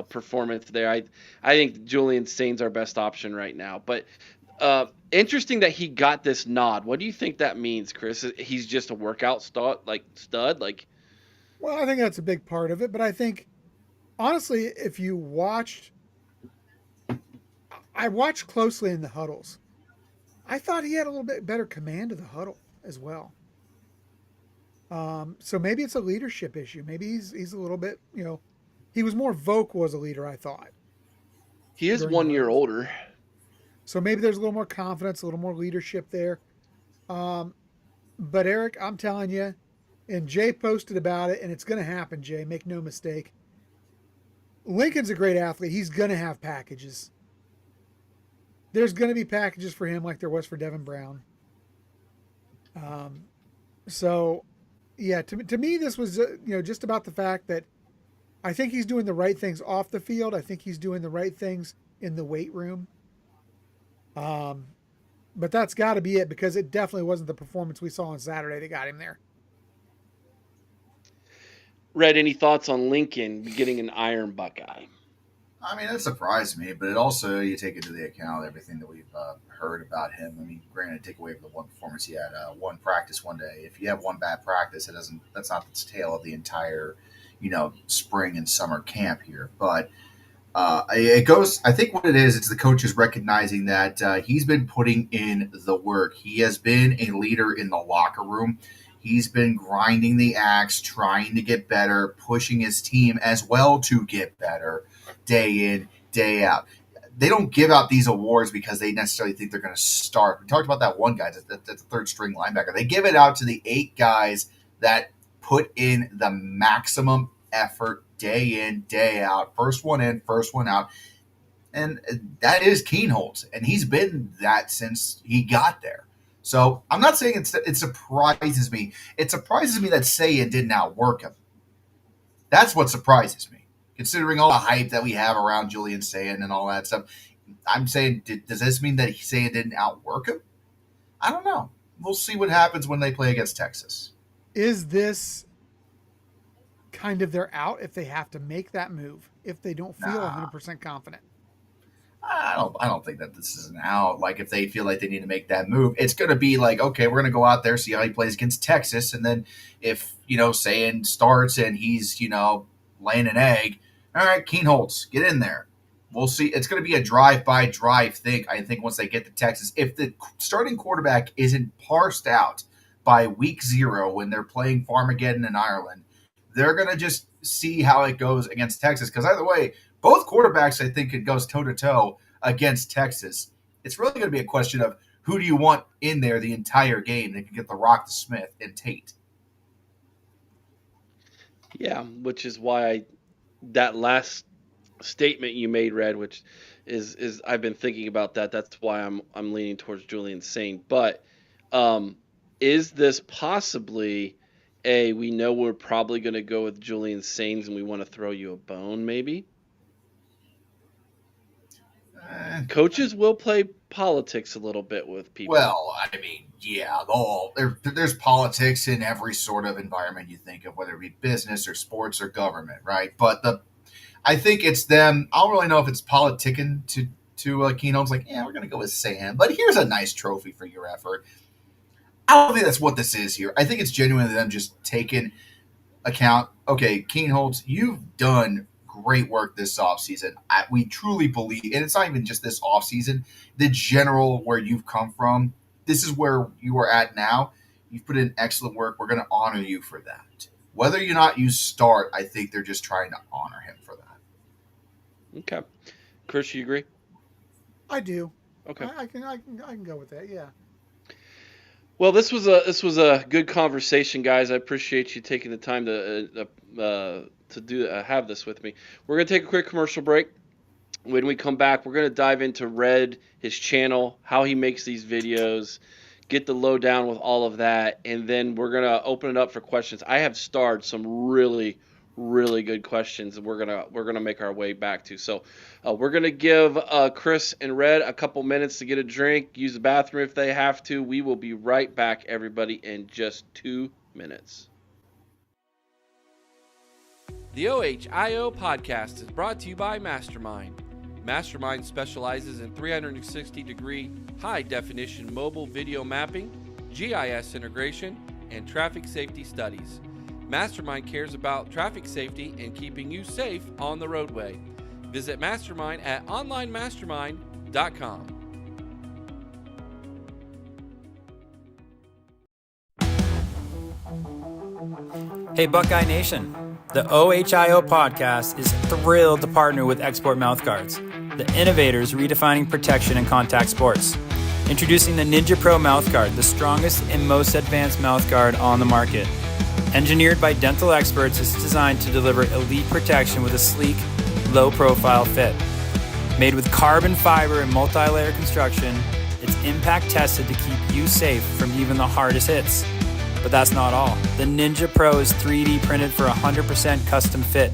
performance there, I think Julian Stain's our best option right now. But interesting that he got this nod. What do you think that means, Chris? He's just a workout stud? Well, I think that's a big part of it, but I think, honestly, if you I watched closely in the huddles. I thought he had a little bit better command of the huddle as well. So maybe it's a leadership issue. Maybe he's a little bit, he was more vocal as a leader, I thought. He is 1 year older. So maybe there's a little more confidence, a little more leadership there. But Eric, I'm telling you, and Jay posted about it, and it's going to happen, Jay. Make no mistake. Lincoln's a great athlete. He's going to have packages. There's going to be packages for him like there was for Devin Brown. So, yeah, to me, this was, just about the fact that I think he's doing the right things off the field. I think he's doing the right things in the weight room. But that's got to be it, because it definitely wasn't the performance we saw on Saturday that got him there. Red, any thoughts on Lincoln getting an Iron Buckeye? I mean, that surprised me, but it also, you take into the account everything that we've heard about him. I mean, granted, take away the one performance he had, one practice one day. If you have one bad practice, that's not the tale of the entire, spring and summer camp here. But I think what it is, it's the coaches recognizing that he's been putting in the work. He has been a leader in the locker room. He's been grinding the axe, trying to get better, pushing his team as well to get better day in, day out. They don't give out these awards because they necessarily think they're going to start. We talked about that one guy, that's a third-string linebacker. They give it out to the 8 guys that put in the maximum effort day in, day out. First one in, first one out. And that is Keenholz, and he's been that since he got there. So I'm not saying it surprises me. It surprises me that Sayan didn't outwork him. That's what surprises me. considering all the hype that we have around Julian Sayin and all that stuff. I'm saying, does this mean that Sayin didn't outwork him? I don't know. We'll see what happens when they play against Texas. Is this kind of their out if they have to make that move, if they don't feel 100% confident? I don't think that this is an out. Like, if they feel like they need to make that move, it's going to be like, okay, we're going to go out there, see how he plays against Texas. And then if, Sayin starts and he's, laying an egg, all right, Keen Holtz, get in there. We'll see. It's going to be a drive-by-drive thing, I think, once they get to Texas. If the starting quarterback isn't parsed out by week 0 when they're playing Farmageddon in Ireland, they're going to just see how it goes against Texas. Because either way, both quarterbacks, I think, it goes toe-to-toe against Texas. It's really going to be a question of who do you want in there the entire game that can get the rock to Smith and Tate. Yeah, which is why that last statement you made, Red, which is I've been thinking about that. That's why I'm leaning towards Julian Sayin. But is this possibly we know we're probably going to go with Julian Sayin and we want to throw you a bone, maybe? Coaches will play politics a little bit with people. Well, I mean, yeah, there's politics in every sort of environment you think of, whether it be business or sports or government, right? But I think it's them. I don't really know if it's politicking to Keen Holtz, like, yeah, we're going to go with Sayin, but here's a nice trophy for your effort. I don't think that's what this is here. I think it's genuinely them just taking account, okay, Keen Holtz, you've done great work this offseason. We truly believe, and it's not even just this offseason, the general where you've come from, this is where you are at now. You've put in excellent work. We're going to honor you for that. Whether or not you start, I think they're just trying to honor him for that. Okay. Chris, you agree? I do. Okay. I can go with that, yeah. Well, this was a good conversation, guys. I appreciate you taking the time to have this with me. We're going to take a quick commercial break. When we come back, we're going to dive into Red, his channel, how he makes these videos, get the lowdown with all of that, and then we're going to open it up for questions. I have starred some really, really good questions, and we're gonna make our way back to. So we're gonna give Chris and Red a couple minutes to get a drink, use the bathroom if they have to. We will be right back, everybody, in just 2 minutes. The OHIO podcast is brought to you by Mastermind. Mastermind specializes in 360-degree high-definition mobile video mapping, GIS integration, and traffic safety studies. Mastermind cares about traffic safety and keeping you safe on the roadway. Visit Mastermind at onlinemastermind.com. Hey Buckeye Nation, the OHIO podcast is thrilled to partner with Export Mouthguards, the innovators redefining protection in contact sports. Introducing the Ninja Pro Mouthguard, the strongest and most advanced mouthguard on the market. Engineered by dental experts, it's designed to deliver elite protection with a sleek, low-profile fit. Made with carbon fiber and multi-layer construction, it's impact tested to keep you safe from even the hardest hits. But that's not all. The Ninja Pro is 3D printed for 100% custom fit,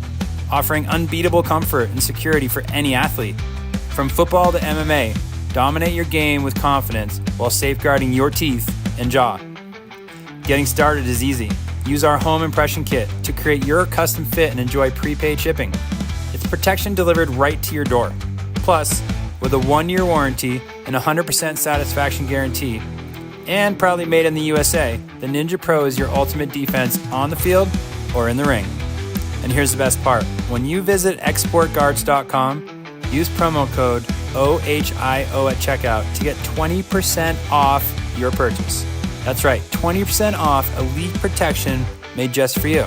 offering unbeatable comfort and security for any athlete. From football to MMA, dominate your game with confidence while safeguarding your teeth and jaw. Getting started is easy. Use our home impression kit to create your custom fit and enjoy prepaid shipping. It's protection delivered right to your door. Plus, with a 1-year warranty and 100% satisfaction guarantee, and proudly made in the USA, the Ninja Pro is your ultimate defense on the field or in the ring. And here's the best part. When you visit exportguards.com, use promo code OHIO at checkout to get 20% off your purchase. That's right, 20% off elite protection made just for you.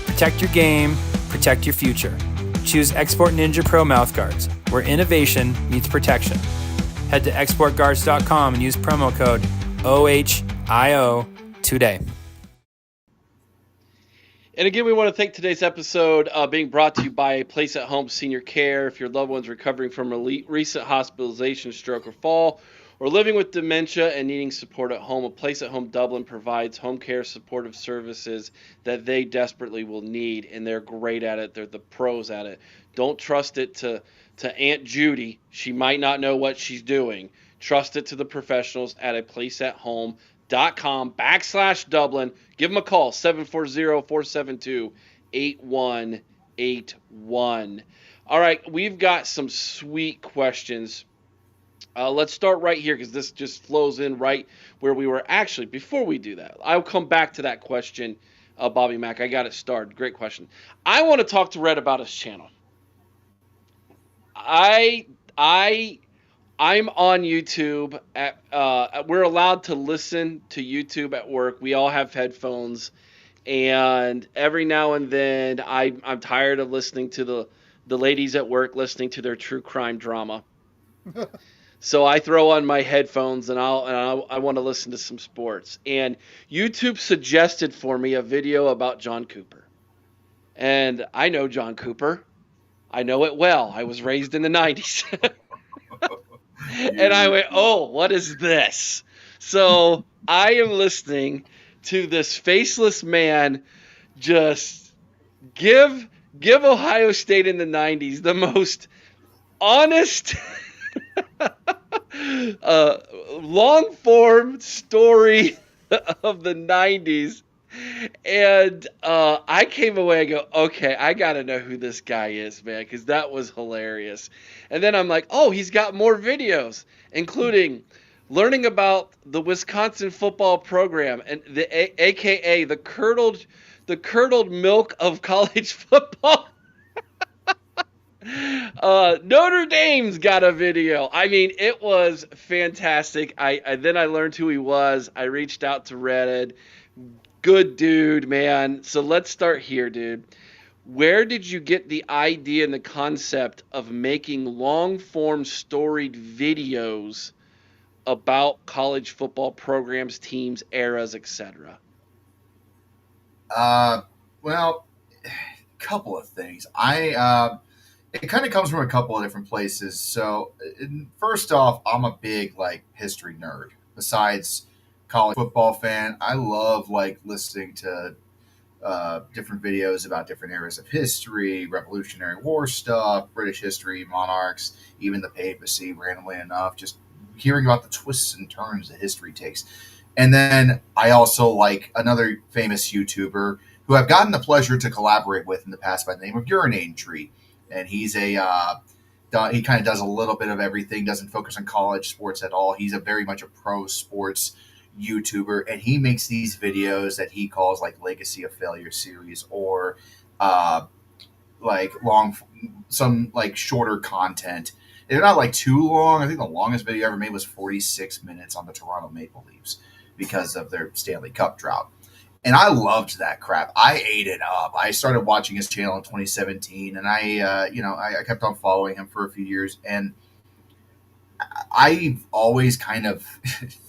Protect your game, protect your future. Choose Export Ninja Pro Mouthguards, where innovation meets protection. Head to exportguards.com and use promo code OHIO today. And again, we want to thank today's episode being brought to you by Place at Home Senior Care. If your loved one's recovering from recent hospitalization, stroke, or fall, or living with dementia and needing support at home, a Place at Home Dublin provides home care supportive services that they desperately will need, and they're great at it. They're the pros at it. Don't trust it to Aunt Judy. She might not know what she's doing. Trust it to the professionals at a placeathome.com/Dublin. Give them a call, 740-472-8181. All right, we've got some sweet questions. Let's start right here because this just flows in right where we were. Actually, before we do that, I'll come back to that question, Bobby Mack. I got it started. Great question. I want to talk to Red about his channel. I'm on YouTube. We're allowed to listen to YouTube at work. We all have headphones, and every now and then I'm tired of listening to the ladies at work listening to their true crime drama. So I throw on my headphones and I want to listen to some sports. And YouTube suggested for me a video about John Cooper. And I know John Cooper. I know it well. I was raised in the 90s. And I went, oh, what is this? So I am listening to this faceless man just give Ohio State in the 90s the most honest long form story of the 90s. And I came away and go, okay, I got to know who this guy is, man, because that was hilarious. And then I'm like, oh, he's got more videos, including learning about the Wisconsin football program and AKA the curdled milk of college football. Notre Dame's got a video. I mean, it was fantastic. Then I learned who he was. I reached out to Reddit. Good dude, man. So let's start here, dude. Where did you get the idea and the concept of making long-form storied videos about college football programs, teams, eras, etc.? Well, a couple of things. It kind of comes from a couple of different places. So, first off, I'm a big history nerd. Besides college football fan, I love listening to different videos about different eras of history, Revolutionary War stuff, British history, monarchs, even the papacy. Randomly enough, just hearing about the twists and turns that history takes. And then I also like another famous YouTuber who I've gotten the pleasure to collaborate with in the past by the name of Urinane Tree. And he's he kind of does a little bit of everything, doesn't focus on college sports at all. He's very much a pro sports YouTuber, and he makes these videos that he calls Legacy of Failure series, or shorter content. They're not too long. I think the longest video I ever made was 46 minutes on the Toronto Maple Leafs because of their Stanley Cup drought. And I loved that crap. I ate it up. I started watching his channel in 2017, and I kept on following him for a few years. And I've always kind of,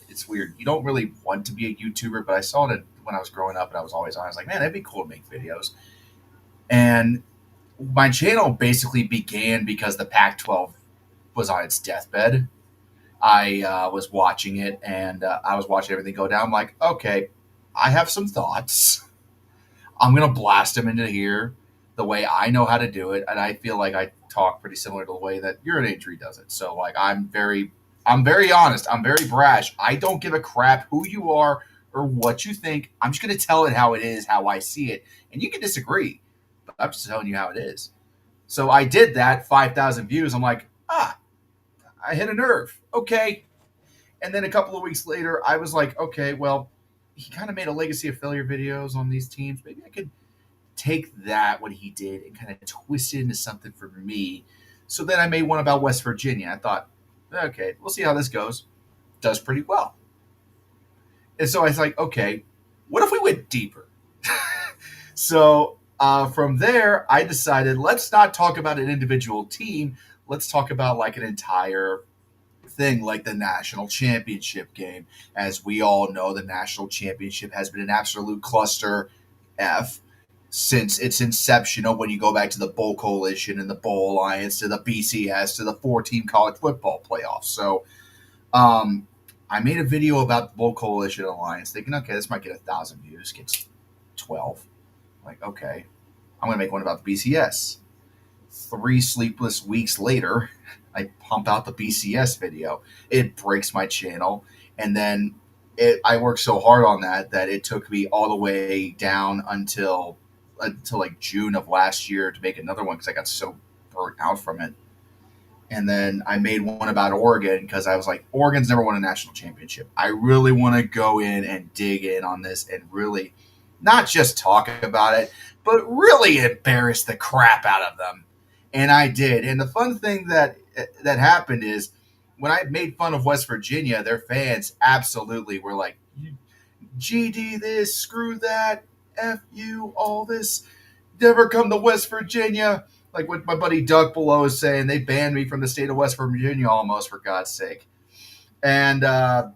it's weird. You don't really want to be a YouTuber, but I saw it when I was growing up, and I was always on. I was like, man, that'd be cool to make videos. And my channel basically began because the Pac-12 was on its deathbed. I was watching it, and I was watching everything go down. I'm like, okay, I have some thoughts. I'm going to blast them into here the way I know how to do it. And I feel like I talk pretty similar to the way that Urinane Tree does it. So I'm very honest. I'm very brash. I don't give a crap who you are or what you think. I'm just going to tell it how it is, how I see it. And you can disagree, but I'm just telling you how it is. So I did that, 5,000 views. I'm like, I hit a nerve. Okay. And then a couple of weeks later, I was like, okay, well, he kind of made a Legacy of Failure videos on these teams. Maybe I could take that, what he did, and kind of twist it into something for me. So then I made one about West Virginia. I thought, okay, we'll see how this goes. Does pretty well. And so I was like, okay, what if we went deeper? So from there, I decided, let's not talk about an individual team. Let's talk about an entire thing, like the national championship game. As we all know, the national championship has been an absolute cluster F since its inception. When you go back to the Bowl Coalition and the Bowl Alliance to the BCS to the 4-team college football playoffs. So I made a video about the Bull Coalition Alliance, thinking, okay, this might get 1,000 views, gets 12. Like, okay, I'm gonna make one about the BCS. 3 sleepless weeks later, I pump out the BCS video. It breaks my channel, and then I worked so hard on that it took me all the way down until like June of last year to make another one because I got so burnt out from it. And then I made one about Oregon because I was like, Oregon's never won a national championship. I really want to go in and dig in on this and really not just talk about it, but really embarrass the crap out of them. And I did. And the fun thing that happened is when I made fun of West Virginia, their fans absolutely were like, GD this, screw that, F you, all this, never come to West Virginia. Like what my buddy Doug below is saying, they banned me from the state of West Virginia almost, for God's sake. And I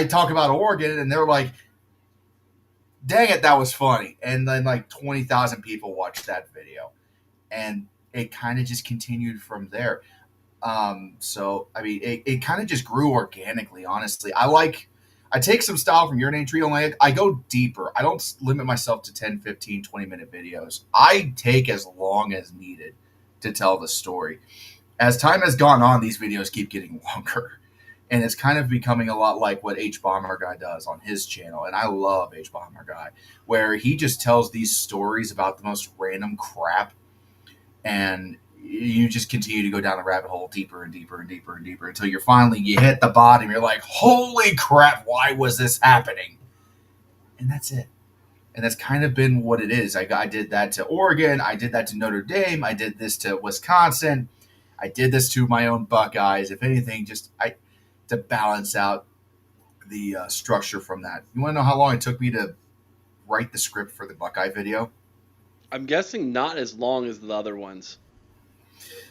talk about Oregon, and they're like, dang it, that was funny. And then like 20,000 people watched that video. And it kind of just continued from there. So, I mean, it kind of just grew organically, honestly. I take some style from Your Name Tree, only I go deeper. I don't limit myself to 10, 15, 20-minute videos. I take as long as needed to tell the story. As time has gone on, these videos keep getting longer. And it's kind of becoming a lot like what H Bomber Guy does on his channel. And I love H Bomber Guy, where he just tells these stories about the most random crap. And you just continue to go down the rabbit hole deeper and deeper and deeper and deeper until you hit the bottom. You're like, holy crap, why was this happening? And that's it. And that's kind of been what it is. I did that to Oregon. I did that to Notre Dame. I did this to Wisconsin. I did this to my own Buckeyes. If anything, to balance out the structure from that. You want to know how long it took me to write the script for the Buckeye video? I'm guessing not as long as the other ones.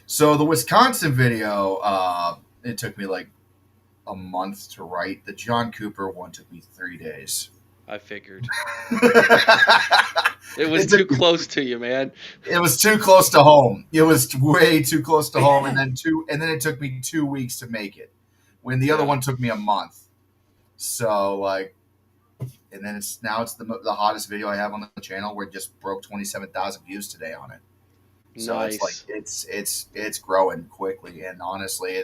So the Wisconsin video, it took me like a month to write. The John Cooper one took me 3 days. I figured. It was too close to you, man. It was too close to home. It was way too close to home, and then it took me 2 weeks to make it, when the other one took me a month. So like, and then it's the hottest video I have on the channel, where it just broke 27,000 views today on it. So nice. It's like it's growing quickly, and honestly,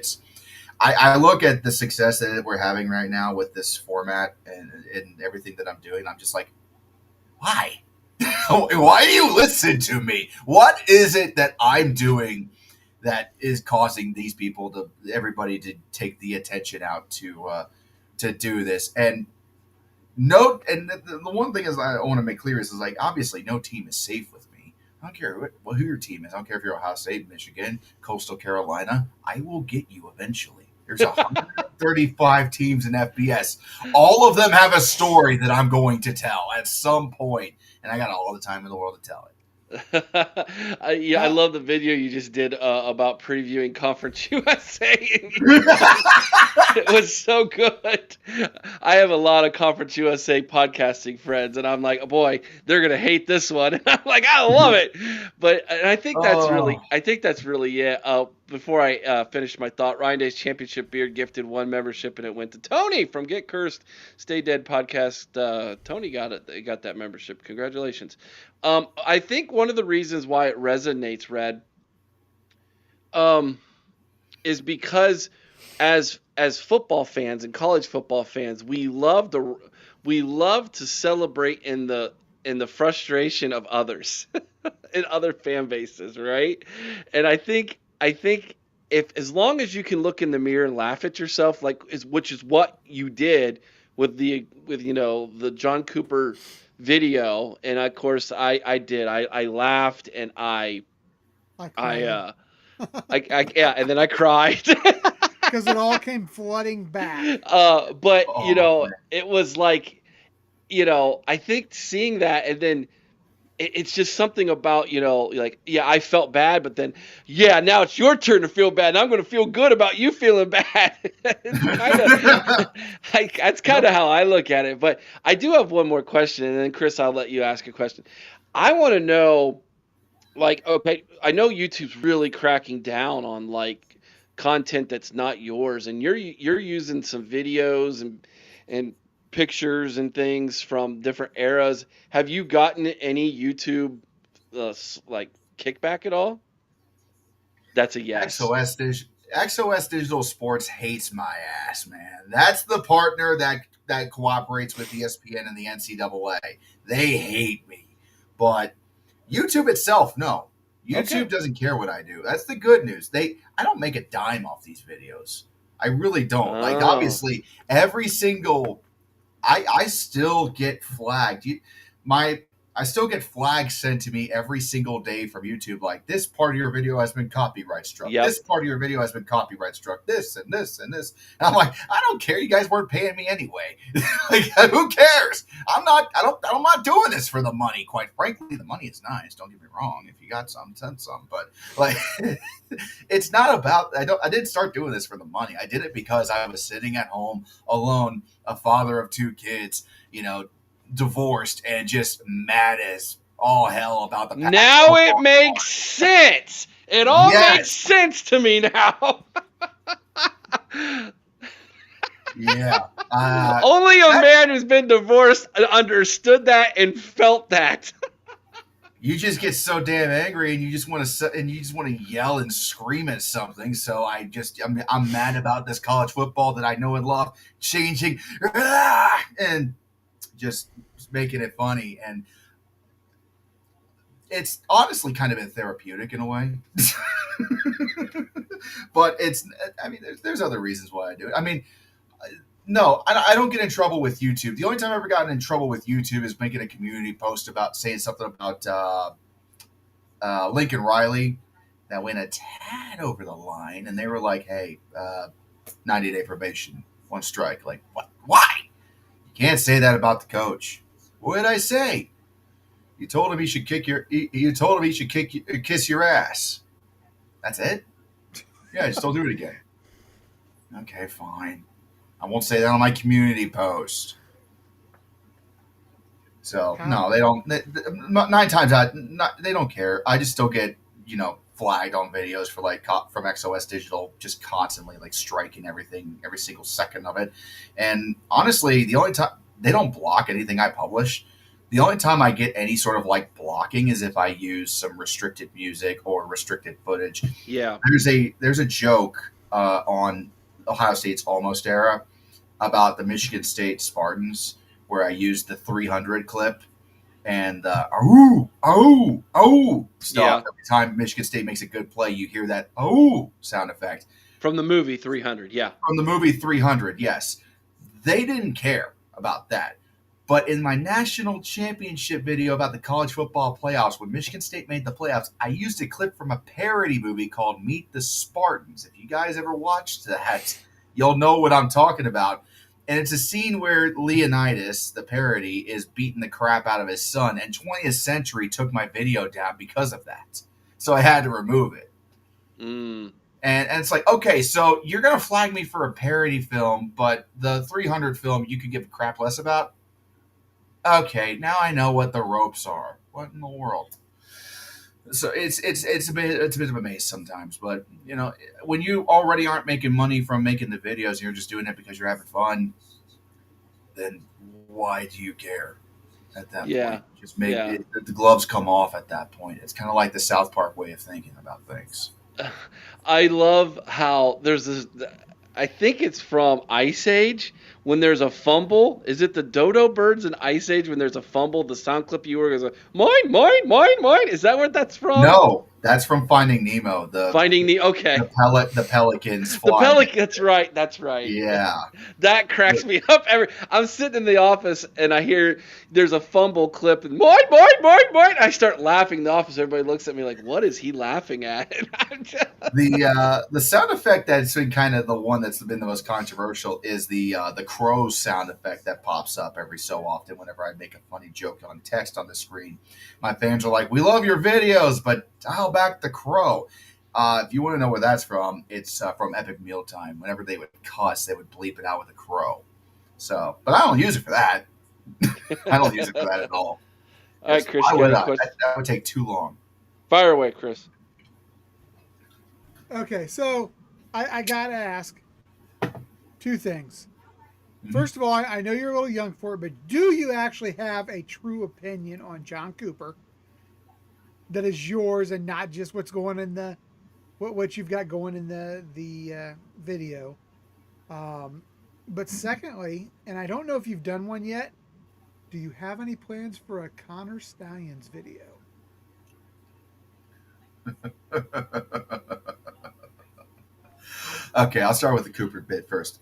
I look at the success that we're having right now with this format and everything that I'm doing. I'm just like, why? Why do you listen to me? What is it that I'm doing that is causing these people everybody to take the attention out to do this? And the one thing is I want to make clear is like, obviously no team is safe with me. I don't care who your team is. I don't care if you're Ohio State, Michigan, Coastal Carolina. I will get you eventually. There's 135 teams in FBS. All of them have a story that I'm going to tell at some point, and I got all the time in the world to tell it. I love the video you just did about previewing Conference USA. It was so good. I have a lot of Conference USA podcasting friends, and I'm like, oh boy, they're gonna hate this one. And I'm like, I love it. And I think that's really it. Before I finish my thought, Ryan Day's Championship Beard gifted 1 membership, and it went to Tony from Get Cursed, Stay Dead podcast. Tony got it. They got that membership. Congratulations. I think one of the reasons why it resonates, Red, is because as football fans and college football fans, we love to celebrate in the frustration of others in other fan bases, right? And I think if as long as you can look in the mirror and laugh at yourself, which is what you did with the John Cooper video, and of course I did. I laughed and I and then I cried because it all came flooding back. But it was like, I think seeing that, and then it's just something about, I felt bad, but then, now it's your turn to feel bad, and I'm going to feel good about you feeling bad. That's kind of how I look at it. But I do have one more question, and then, Chris, I'll let you ask a question. I want to know, okay, I know YouTube's really cracking down on, content that's not yours, and you're using some videos and pictures and things from different eras. Have you gotten any YouTube like kickback at all? That's a yes. XOS Digital Sports hates my ass, man. That's the partner that cooperates with ESPN and the NCAA. They hate me. But YouTube itself, no. YouTube doesn't care what I do. That's the good news. I don't make a dime off these videos. I really don't. Like, obviously, every single I still get flagged. I still get flags sent to me every single day from YouTube. Like, this part of your video has been copyright struck. Yep. This part of your video has been copyright struck. This and this and this. And I'm like, I don't care. You guys weren't paying me anyway. Like, who cares? I'm not doing this for the money. Quite frankly, the money is nice. Don't get me wrong. If you got some, send some. But like, it's not about. I didn't start doing this for the money. I did it because I was sitting at home alone, a father of 2 kids. Divorced and just mad as all hell about the past. Now it makes sense. It all makes sense to me now. Yeah. Only a man who's been divorced understood that and felt that. You just get so damn angry and you just want to yell and scream at something. So I'm mad about this college football that I know and love changing and just making it funny. And it's honestly kind of been therapeutic in a way. But there's other reasons why I do it. I mean, no, I don't get in trouble with YouTube. The only time I've ever gotten in trouble with YouTube is making a community post about saying something about Lincoln Riley that went a tad over the line. And they were like, hey, 90-day probation, 1 strike. Like, what? Why? Can't say that about the coach. What did I say? You told him he should kiss your ass. That's it? Yeah, just don't do it again. Okay, fine. I won't say that on my community post. So no, they don't. 9 times out, they don't care. I just still get flagged on videos for from XOS Digital, just constantly striking everything, every single second of it. And honestly, the only time they don't block anything I publish, the only time I get any sort of blocking is if I use some restricted music or restricted footage. Yeah. There's a joke on Ohio State's Almost era about the Michigan State Spartans where I used the 300 clip and stuff. Every time Michigan State makes a good play, you hear that sound effect. From the movie 300, yeah. From the movie 300, yes. They didn't care about that. But in my national championship video about the college football playoffs, when Michigan State made the playoffs, I used a clip from a parody movie called Meet the Spartans. If you guys ever watched that, you'll know what I'm talking about. And it's a scene where Leonidas, the parody, is beating the crap out of his son. And 20th Century took my video down because of that. So I had to remove it. Mm. And it's like, okay, so you're going to flag me for a parody film, but the 300 film you could give a crap less about? Okay, now I know what the ropes are. What in the world? So it's a bit of a maze sometimes, but when you already aren't making money from making the videos and you're just doing it because you're having fun, then why do you care at that point? Just make the gloves come off at that point. It's kind of like the South Park way of thinking about things. I love how there's this. I think it's from Ice Age when there's a fumble. Is it the dodo birds in Ice Age when there's a fumble? The sound clip you were goes, mine, mine, mine, mine. Is that what that's from? No, that's from Finding Nemo. Okay. The pelicans flying. The pelican. That's right. Yeah. That cracks me up. I'm sitting in the office and I hear there's a fumble clip and mine, mine, mine, mine. I start laughing in the office. Everybody looks at me like, what is he laughing at? The sound effect that's been kind of the one that's been the most controversial is the crow sound effect that pops up every so often whenever I make a funny joke on text on the screen. My fans are like, we love your videos, but dial back the crow. If you want to know where that's from, it's from Epic Mealtime. Whenever they would cuss, they would bleep it out with a crow. So, but I don't use it for that. I don't use it for that at all. All right, Chris. That would take too long. Fire away, Chris. Okay, so I gotta ask two things. Mhm. First of all, I know you're a little young for it, but do you actually have a true opinion on John Cooper that is yours and not just what's going in the what you've got going in the video? Um, but secondly, and I don't know if you've done one yet, do you have any plans for a Connor Stallions video? Okay, I'll start with the Cooper bit first.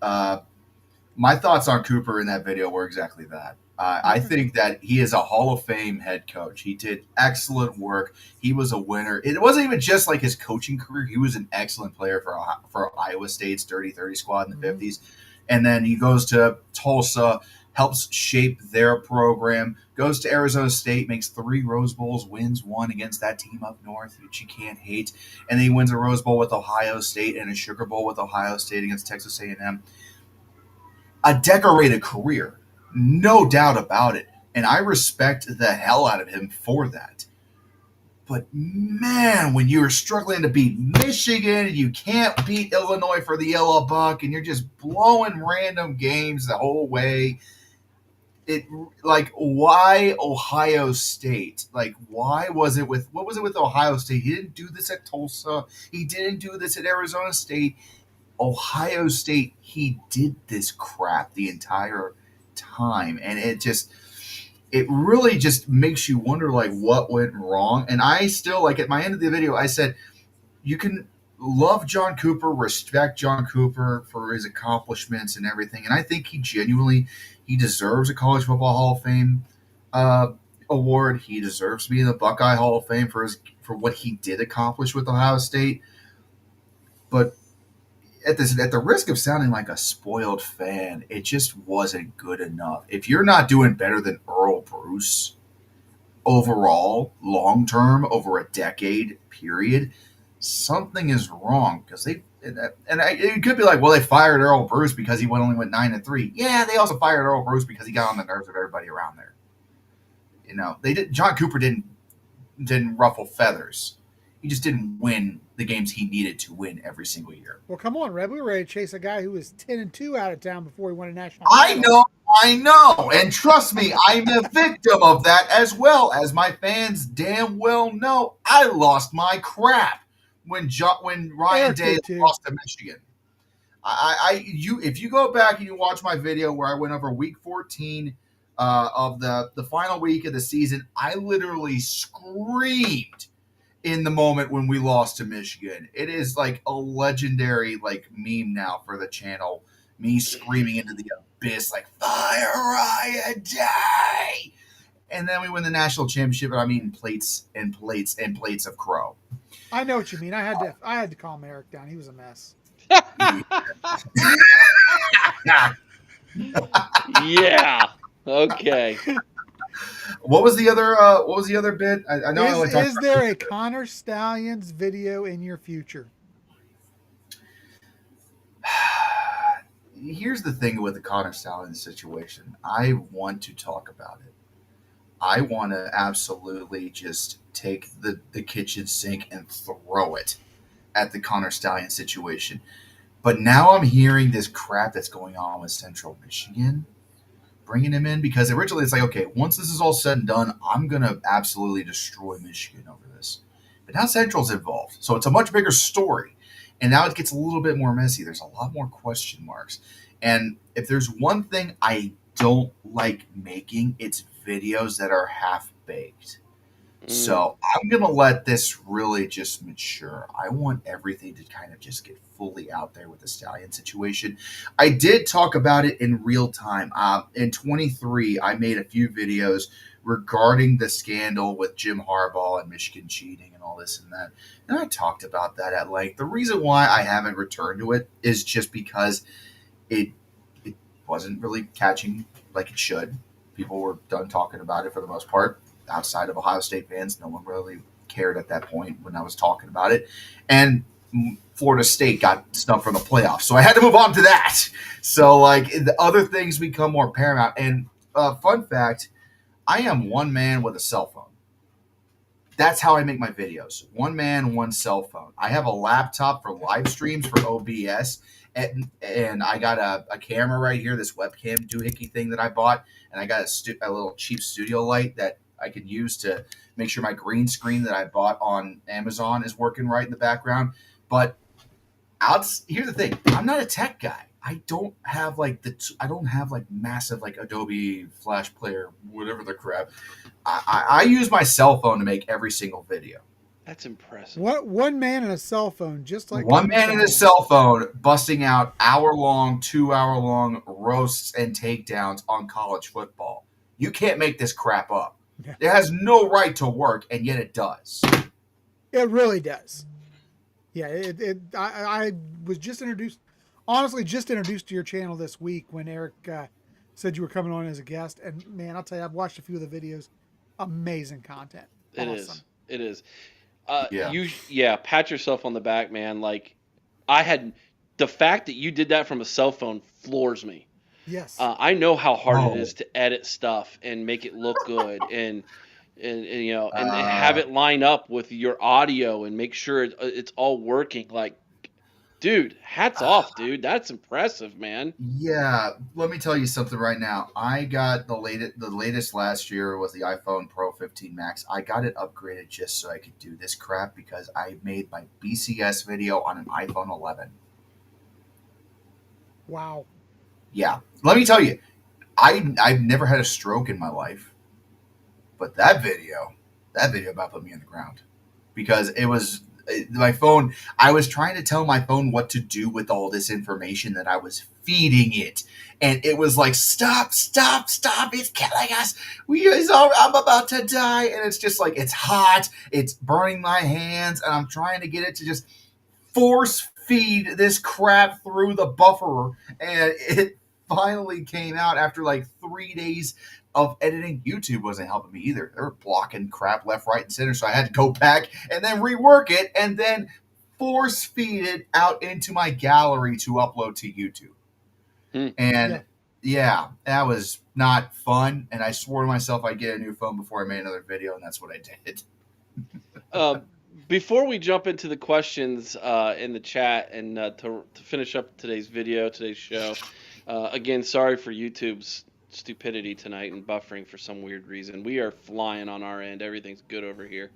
My thoughts on Cooper in that video were exactly that. I think that he is a Hall of Fame head coach. He did excellent work. He was a winner. It wasn't even just like his coaching career. He was an excellent player for Iowa State's Dirty 30 squad in the 50s. And then he goes to Tulsa, helps shape their program, goes to Arizona State, makes 3 Rose Bowls, wins 1 against that team up north, which you can't hate. And then he wins a Rose Bowl with Ohio State and a Sugar Bowl with Ohio State against Texas A&M. A decorated career, no doubt about it. And I respect the hell out of him for that. But man, when you're struggling to beat Michigan and you can't beat Illinois for the Yellow Buck and you're just blowing random games the whole way, why Ohio State? Like, what was it with Ohio State? He didn't do this at Tulsa. He didn't do this at Arizona State. Ohio State, he did this crap the entire time, and it really just makes you wonder, like, what went wrong. And I still, like, at my end of the video, I said, you can love John Cooper, respect John Cooper for his accomplishments and everything, and I think he deserves a College Football Hall of Fame award. He deserves to be in the Buckeye Hall of Fame for what he did accomplish with Ohio State. But at the risk of sounding like a spoiled fan, it just wasn't good enough. If you're not doing better than Earl Bruce overall, long term, over a decade period, something is wrong. Because it could be like, well, they fired Earl Bruce because he only went 9-3. Yeah, they also fired Earl Bruce because he got on the nerves of everybody around there. John Cooper didn't ruffle feathers. He just didn't win the games he needed to win every single year. Well, come on, Red. We were ready to chase a guy who was 10-2 out of town before he won a national title. I know. And trust me, I'm a victim of that as well. As my fans damn well know, I lost my crap when Ryan Day lost to Michigan. If you go back and you watch my video where I went over week 14 of the final week of the season, I literally screamed in the moment when we lost to Michigan. It is like a legendary meme now for the channel. Me screaming into the abyss like, fire Ryan Day! And then we win the national championship, and I'm eating plates and plates and plates of crow. I know what you mean. I had to calm Eric down. He was a mess. Yeah. Okay. What was the other bit? I know. Is there a Connor Stallions video in your future? Here's the thing with the Connor Stallions situation. I want to talk about it. I want to absolutely just take the kitchen sink and throw it at the Connor Stallions situation. But now I'm hearing this crap that's going on with Central Michigan, bringing him in, because originally it's like, okay, once this is all said and done, I'm going to absolutely destroy Michigan over this. But now Central's involved. So it's a much bigger story. And now it gets a little bit more messy. There's a lot more question marks. And if there's one thing I don't like making, it's videos that are half-baked. So I'm going to let this really just mature. I want everything to kind of just get fully out there with the Stallion situation. I did talk about it in real time. In 23, I made a few videos regarding the scandal with Jim Harbaugh and Michigan cheating and all this and that. And I talked about that at length. The reason why I haven't returned to it is just because it wasn't really catching like it should. People were done talking about it for the most part. Outside of Ohio State fans, no one really cared at that point when I was talking about it. And Florida State got snubbed from the playoffs. So I had to move on to that. So, the other things become more paramount. And fun fact, I am one man with a cell phone. That's how I make my videos. One man, one cell phone. I have a laptop for live streams for OBS, and I got a camera right here, this webcam doohickey thing that I bought, and I got a little cheap studio light that I could use to make sure my green screen that I bought on Amazon is working right in the background. But here's the thing: I'm not a tech guy. I don't have like massive like Adobe Flash Player, whatever the crap. I use my cell phone to make every single video. That's impressive. What, one man and a cell phone, just like One man and his cell phone busting out hour-long, 2-hour-long roasts and takedowns on college football. You can't make this crap up. Yeah. It has no right to work, and yet it does. It really does. Yeah, I was just introduced to your channel this week when Eric said you were coming on as a guest, and man, I'll tell you, I've watched a few of the videos. Amazing content. Awesome. It is. Yeah. Pat yourself on the back, man. Like, the fact that you did that from a cell phone floors me. Yes. I know how hard it is to edit stuff and make it look good and have it line up with your audio and make sure it's all working. Like, dude, hats off, dude. That's impressive, man. Yeah, let me tell you something right now. I got the latest last year was the iPhone Pro 15 Max. I got it upgraded just so I could do this crap because I made my BCS video on an iPhone 11. Wow. Yeah, let me tell you, I've never had a stroke in my life, but that video about put me on the ground because it was my phone. I was trying to tell my phone what to do with all this information that I was feeding it, and it was like, stop, it's killing us. I'm about to die, and it's just like, it's hot, it's burning my hands, and I'm trying to get it to just force feed this crap through the buffer, and it finally came out after like 3 days of editing. YouTube wasn't helping me either. They were blocking crap left, right, and center, so I had to go back and then rework it and then force feed it out into my gallery to upload to YouTube. And yeah, that was not fun, and I swore to myself I'd get a new phone before I made another video, and that's what I did. Before we jump into the questions in the chat and to finish up today's show, again, sorry for YouTube's stupidity tonight and buffering for some weird reason. We are flying on our end. Everything's good over here.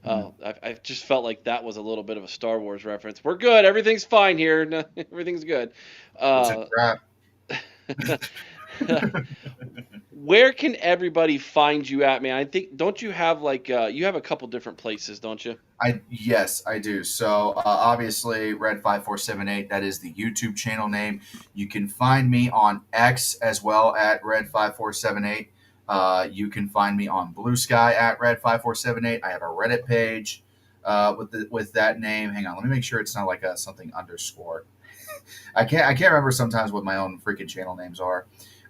I just felt like that was a little bit of a Star Wars reference. We're good. Everything's fine here. No, everything's good. It's a crap. Where can everybody find you at, man? I think, don't you have like you have a couple different places, don't you? Yes, I do. So obviously, Red5478, that is the YouTube channel name. You can find me on X as well at Red5478. You can find me on Blue Sky at Red5478. I have a Reddit page with that name. Hang on, let me make sure it's not like something underscore. I can't remember sometimes what my own freaking channel names are.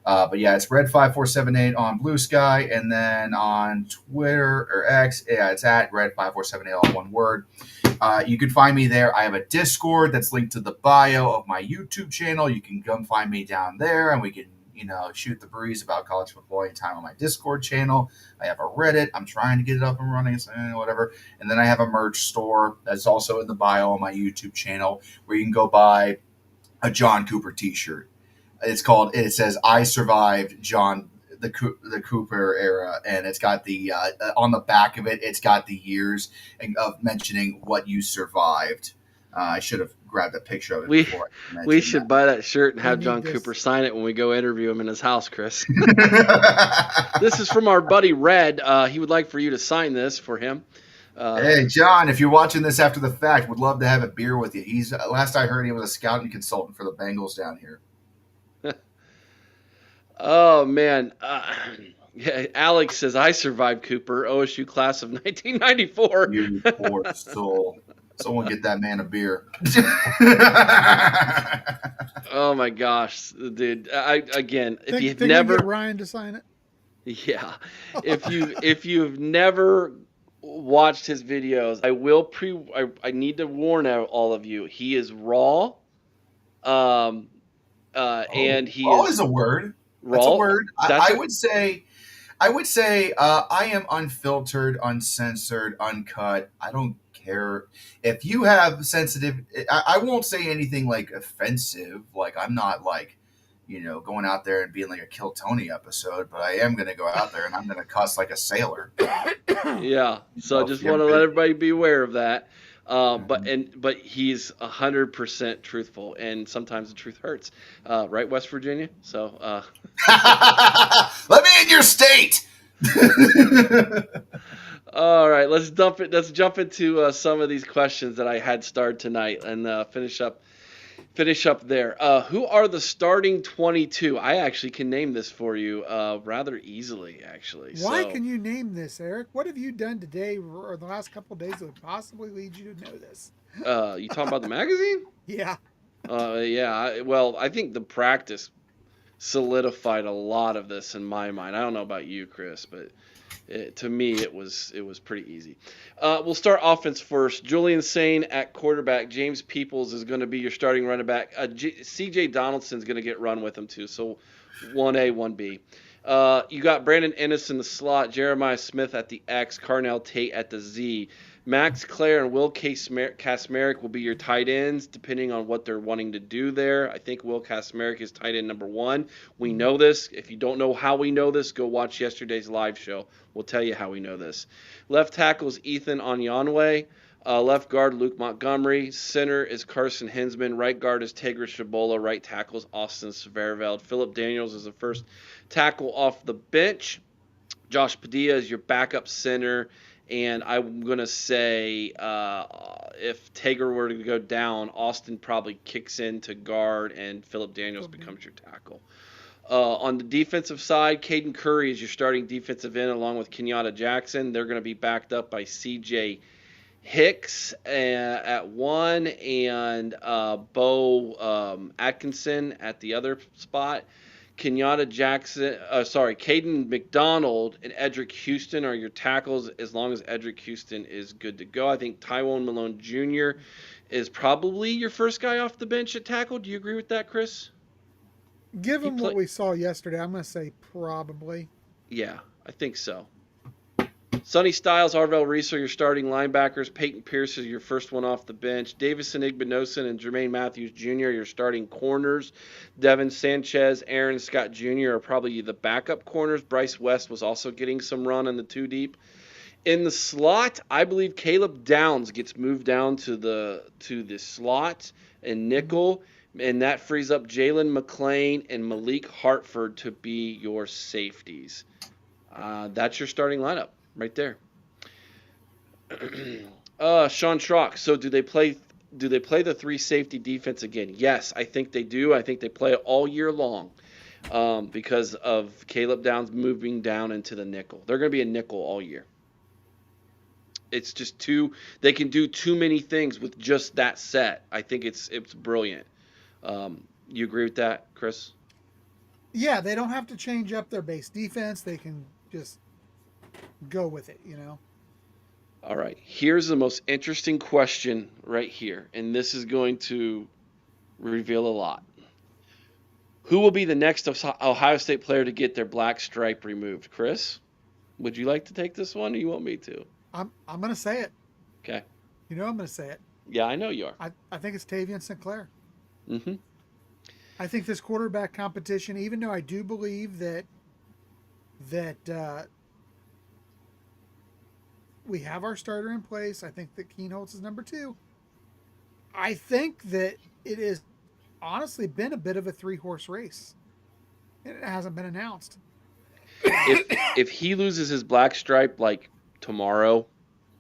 But yeah, it's Red5478 on Blue Sky, and then on Twitter or X, yeah, it's at Red5478, all one word. You can find me there. I have a Discord that's linked to the bio of my YouTube channel. You can come find me down there, and we can, shoot the breeze about college football anytime on my Discord channel. I have a Reddit. I'm trying to get it up and running, so whatever. And then I have a merch store that's also in the bio on my YouTube channel where you can go buy a John Cooper t-shirt. It says I survived the Cooper era, and it's got the on the back of it, it's got the years of mentioning what you survived. I should have grabbed a picture of it before. We should buy that shirt and have John Cooper sign it when we go interview him in his house, Chris. This is from our buddy Red. He would like for you to sign this for him. Hey, John, if you're watching this after the fact, would love to have a beer with you. He's last I heard, he was a scouting consultant for the Bengals down here. Oh, man. Yeah, Alex says, I survived Cooper, OSU class of 1994. You poor soul. Someone get that man a beer. Oh, my gosh. Dude, if you've never... Get Ryan to sign it? Yeah. If you've never watched his videos, I need to warn all of you. He is raw. And he raw is a word. That's a word. I would say I would say I am unfiltered, uncensored, uncut. I don't care if you have sensitive. I won't say anything like offensive. Like I'm not like, going out there and being like a Kill Tony episode, but I am going to go out there and I'm going to cuss like a sailor. Yeah. So I So just if you want to have let been- everybody be aware of that. But he's 100% truthful, and sometimes the truth hurts. Right, West Virginia. So. Let me in your state. All right, let's jump into some of these questions that I had starred tonight and finish up there. Who are the starting 22? I actually can name this for you rather easily, actually. Why So, can you name this, Eric? What have you done today or the last couple of days that would possibly lead you to know this? you talking about the magazine? Yeah. Yeah. I think the practice solidified a lot of this in my mind. I don't know about you, Chris, but to me, it was pretty easy. We'll start offense first. Julian Sane at quarterback. James Peoples is going to be your starting running back. C.J. Donaldson's going to get run with him too. So 1A, 1B. You got Brandon Ennis in the slot. Jeremiah Smith at the X. Carnell Tate at the Z. Max Clare and Will Kasmerick will be your tight ends, depending on what they're wanting to do there. I think Will Kasmerick is tight end number 1. We know this. If you don't know how we know this, go watch yesterday's live show. We'll tell you how we know this. Left tackle is Ethan Onyanwe. Left guard, Luke Montgomery. Center is Carson Hinsman. Right guard is Tegra Shabola. Right tackle is Austin Severveld. Phillip Daniels is the first tackle off the bench. Josh Padilla is your backup center. And I'm going to say if Tager were to go down, Austin probably kicks in to guard and Phillip Daniels becomes your tackle. On the defensive side, Caden Curry is your starting defensive end along with Kenyatta Jackson. They're going to be backed up by C.J. Hicks at 1 and Bo Atkinson at the other spot. Caden McDonald and Edric Houston are your tackles as long as Edric Houston is good to go. I think Tywone Malone Jr. is probably your first guy off the bench at tackle. Do you agree with that, Chris? Given what we saw yesterday, I'm going to say probably. Yeah, I think so. Sonny Styles, Arvell Reese are your starting linebackers. Peyton Pierce is your first one off the bench. Davison Igbinosun and Jermaine Matthews Jr. are your starting corners. Devin Sanchez, Aaron Scott Jr. are probably the backup corners. Bryce West was also getting some run in the 2 deep. In the slot, I believe Caleb Downs gets moved down to the slot and nickel, and that frees up Jalen McClain and Malik Hartford to be your safeties. That's your starting lineup right there. Sean Schrock. So do they play the 3 safety defense again? Yes, I think they do. I think they play it all year long because of Caleb Downs moving down into the nickel. They're going to be a nickel all year. It's just they can do too many things with just that set. I think it's brilliant. You agree with that, Chris? Yeah, they don't have to change up their base defense. They can just go with it, All right. Here's the most interesting question right here, and this is going to reveal a lot. Who will be the next Ohio State player to get their black stripe removed? Chris, would you like to take this one, or you want me to? I'm going to say it. Okay. I'm going to say it. Yeah, I know you are. I think it's Tavian Sinclair. Mm-hmm. I think this quarterback competition, even though I do believe that we have our starter in place, I think that Keenholz is number 2. I think that it has honestly been a bit of a 3-horse race. It hasn't been announced. If he loses his black stripe like tomorrow,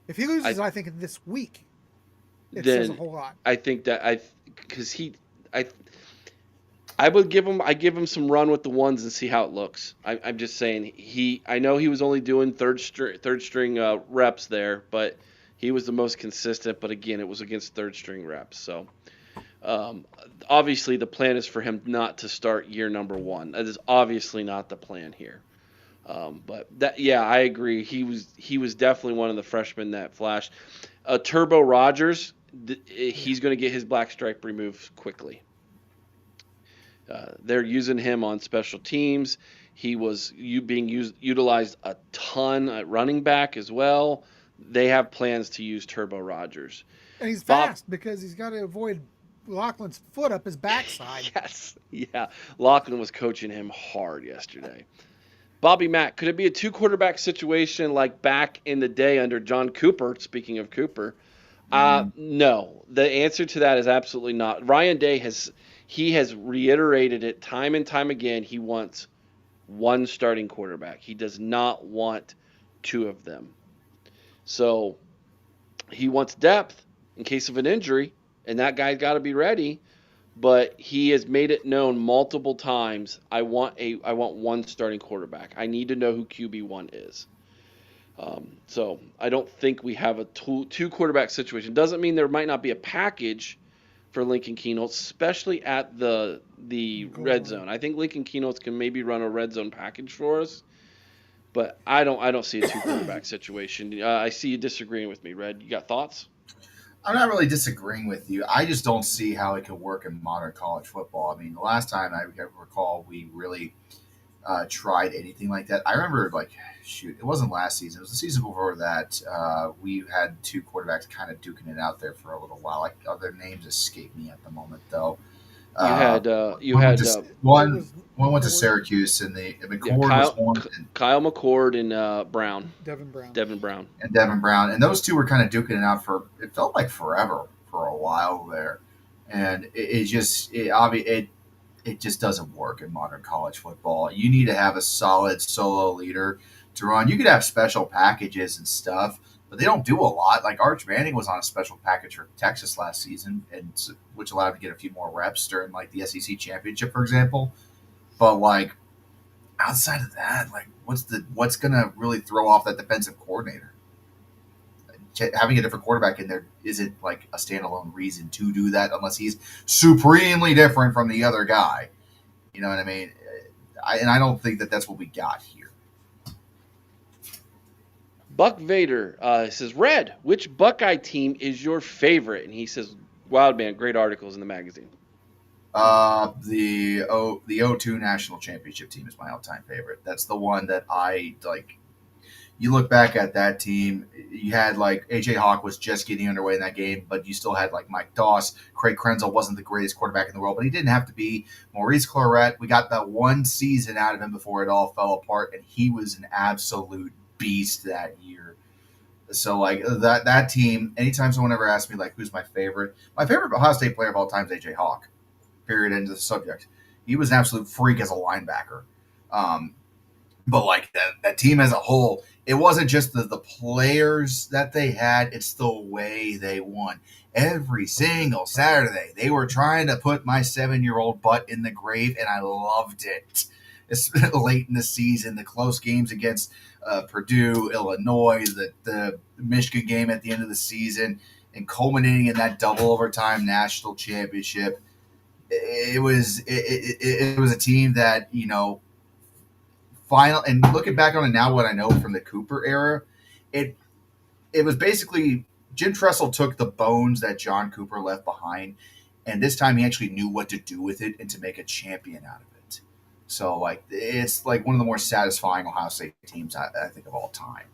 if he loses, I think this week, it then says a whole lot. I think that I would give him some run with the ones and see how it looks. I'm just saying I know he was only doing third string reps there, but he was the most consistent. But again, it was against third string reps. So obviously the plan is for him not to start year number 1. That is obviously not the plan here. But I agree. He was definitely one of the freshmen that flashed. Turbo Rogers, he's going to get his black stripe removed quickly. They're using him on special teams. He was utilized a ton at running back as well. They have plans to use Turbo Rogers. And he's Bob, fast because he's got to avoid Laughlin's foot up his backside. yes, yeah. Laughlin was coaching him hard yesterday. Bobby Mack, could it be a two quarterback situation like back in the day under John Cooper? Speaking of Cooper, no. The answer to that is absolutely not. Ryan Day has reiterated it time and time again. He wants one starting quarterback. He does not want two of them. So he wants depth in case of an injury, and that guy's got to be ready. But he has made it known multiple times. I want one starting quarterback. I need to know who QB1 is. So I don't think we have a two quarterback situation. Doesn't mean there might not be a package for Lincoln Keynotes, especially at the red zone. I think Lincoln Keynotes can maybe run a red zone package for us, but I don't see a two quarterback situation. I see you disagreeing with me, Red. You got thoughts? I'm not really disagreeing with you. I just don't see how it could work in modern college football. I mean, the last time I recall we really tried anything like that, I remember it wasn't last season. It was the season before that. We had two quarterbacks kind of duking it out there for a little while. Other names escape me at the moment, though. One went to Syracuse, and McCord was one. Kyle McCord and Brown. Devin Brown. And those two were kind of duking it out for, it felt like forever for a while there. And it just doesn't work in modern college football. You need to have a solid solo leader to run. You could have special packages and stuff, but they don't do a lot. Like Arch Manning was on a special package for Texas last season, which allowed him to get a few more reps during the SEC championship, for example. But outside of that, what's gonna really throw off that defensive coordinator? Having a different quarterback in there isn't a standalone reason to do that unless he's supremely different from the other guy. You know what I mean? I don't think that that's what we got here. Buck Vader says, Red, which Buckeye team is your favorite? And he says, Wild Man, great articles in the magazine. The 02 National Championship team is my all-time favorite. That's the one that I like. You look back at that team, you had A.J. Hawk was just getting underway in that game, but you still had Mike Doss. Craig Krenzel wasn't the greatest quarterback in the world, but he didn't have to be. Maurice Clarett, we got that one season out of him before it all fell apart, and he was an absolute beast that year. So that team, anytime someone ever asks me who's my favorite Ohio State player of all time is A.J. Hawk. Period, end of the subject. He was an absolute freak as a linebacker. But that team as a whole, it wasn't just the players that they had, it's the way they won. Every single Saturday, they were trying to put my 7-year-old butt in the grave, and I loved it. It's late in the season, the close games against Purdue, Illinois, the Michigan game at the end of the season, and culminating in that double overtime national championship. It was a team that, final, and looking back on it now, what I know from the Cooper era, it was basically Jim Tressel took the bones that John Cooper left behind, and this time he actually knew what to do with it and to make a champion out of it. So it's one of the more satisfying Ohio State teams I think of all time.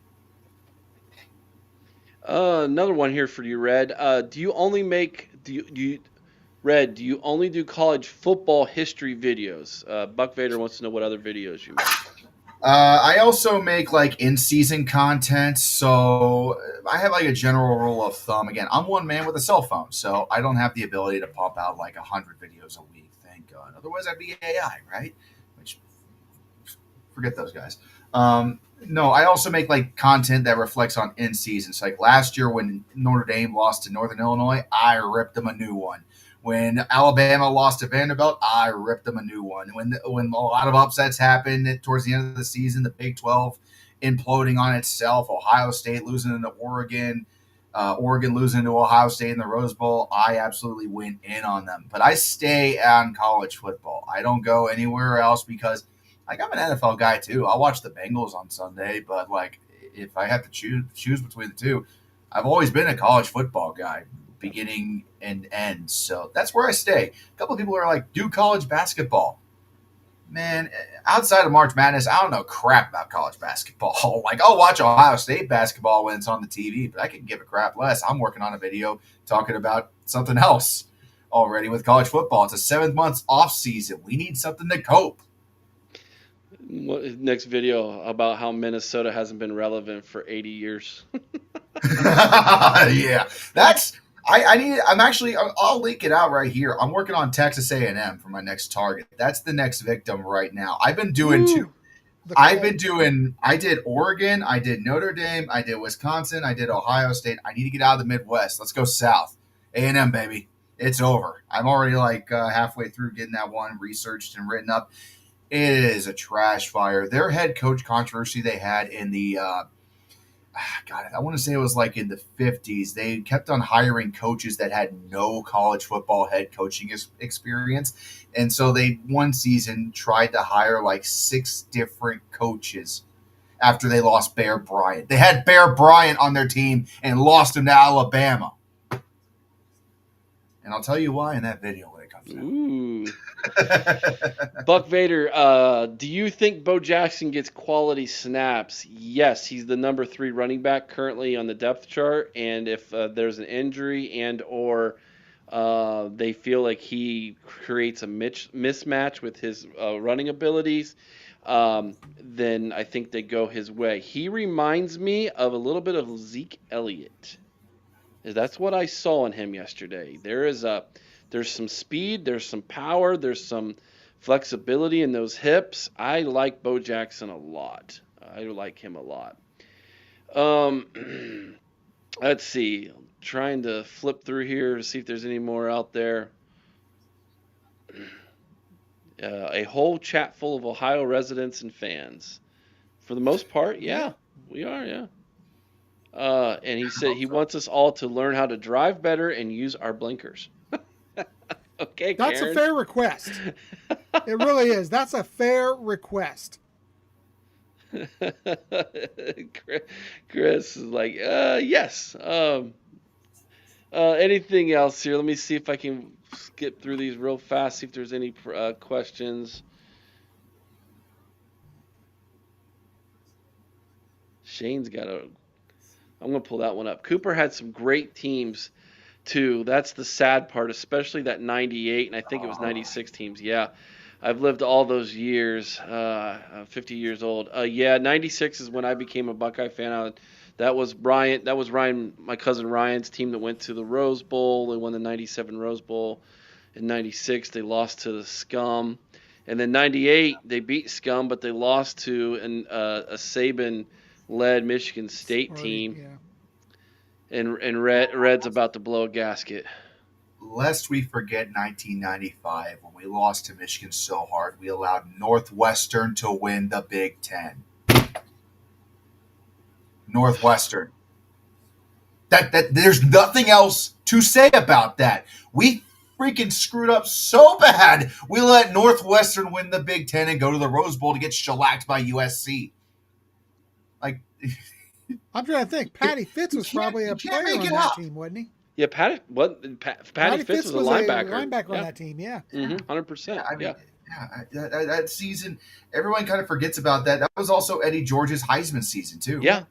Another one here for you, Red. Do you only do college football history videos? Buck Vader wants to know what other videos you make. I also make in-season content, so I have a general rule of thumb. Again, I'm one man with a cell phone, so I don't have the ability to pump out 100 videos a week. Thank God. Otherwise, I'd be AI, right? Which, forget those guys. No, I also make content that reflects on in-season. So last year when Notre Dame lost to Northern Illinois, I ripped them a new one. When Alabama lost to Vanderbilt, I ripped them a new one. When a lot of upsets happened towards the end of the season, the Big 12 imploding on itself, Ohio State losing to Oregon, Oregon losing to Ohio State in the Rose Bowl, I absolutely went in on them. But I stay on college football. I don't go anywhere else because I'm an NFL guy too. I'll watch the Bengals on Sunday, but if I have to choose between the two, I've always been a college football guy, beginning and end. So that's where I stay. A couple of people are do college basketball. man, outside of March Madness, I don't know crap about college basketball. Like, I'll watch Ohio State basketball when it's on the TV, but I can give a crap less. I'm working on a video talking about something else already with college football. It's a 7 months off season. We need something to cope. Next video about how Minnesota hasn't been relevant for 80 years. Yeah, that's I'll link it out right here. I'm working on Texas A&M for my next target. That's the next victim right now. I've been doing two. I did Oregon, I did Notre Dame, I did Wisconsin, I did Ohio State. I need to get out of the Midwest. Let's go south. A&M, baby. It's over. I'm already halfway through getting that one researched and written up. It is a trash fire. Their head coach controversy they had in the God, I want to say it was like in the 50s. They kept on hiring coaches that had no college football head coaching experience. And so they one season tried to hire like 6 different coaches after they lost Bear Bryant. They had Bear Bryant on their team and lost him to Alabama. And I'll tell you why in that video when it comes out. Ooh. Buck Vader, do you think Bo Jackson gets quality snaps? Yes, he's the number 3 running back currently on the depth chart, and if there's an injury and or they feel like he creates a mismatch with his running abilities, then I think they go his way. He reminds me of a little bit of Zeke Elliott. That's what I saw in him yesterday. There's some speed, there's some power, there's some flexibility in those hips. I like Bo Jackson a lot. I like him a lot. Let's see. I'm trying to flip through here to see if there's any more out there. A whole chat full of Ohio residents and fans. For the most part, yeah, we are, yeah. And he said he wants us all to learn how to drive better and use our blinkers. Okay, that's Karen. a fair request. It really is. That's a fair request. Chris is like, yes. Anything else here? Let me see if I can skip through these real fast, see if there's any questions. Shane's got I'm going to pull that one up. Cooper had some great teams, too. That's the sad part, especially that 98, and I think it was 96 teams. Yeah, I've lived all those years, 50 years old. 96 is when I became a Buckeye fan. That was Ryan, my cousin Ryan's team that went to the Rose Bowl. They won the 97 Rose Bowl. In 96, they lost to the Scum. And then 98, they beat Scum, but they lost to a Saban-led Michigan State team. Yeah. And Red's about to blow a gasket. Lest we forget 1995 when we lost to Michigan so hard, we allowed Northwestern to win the Big Ten. Northwestern. That there's nothing else to say about that. We freaking screwed up so bad. We let Northwestern win the Big Ten and go to the Rose Bowl to get shellacked by USC. Like, I'm trying to think. Patty Fitz was probably a player on that team, wasn't he? Yeah, Patty Fitz was a linebacker. Linebacker on that team, yeah. 100%. That season, everyone kind of forgets about that. That was also Eddie George's Heisman season, too. Yeah,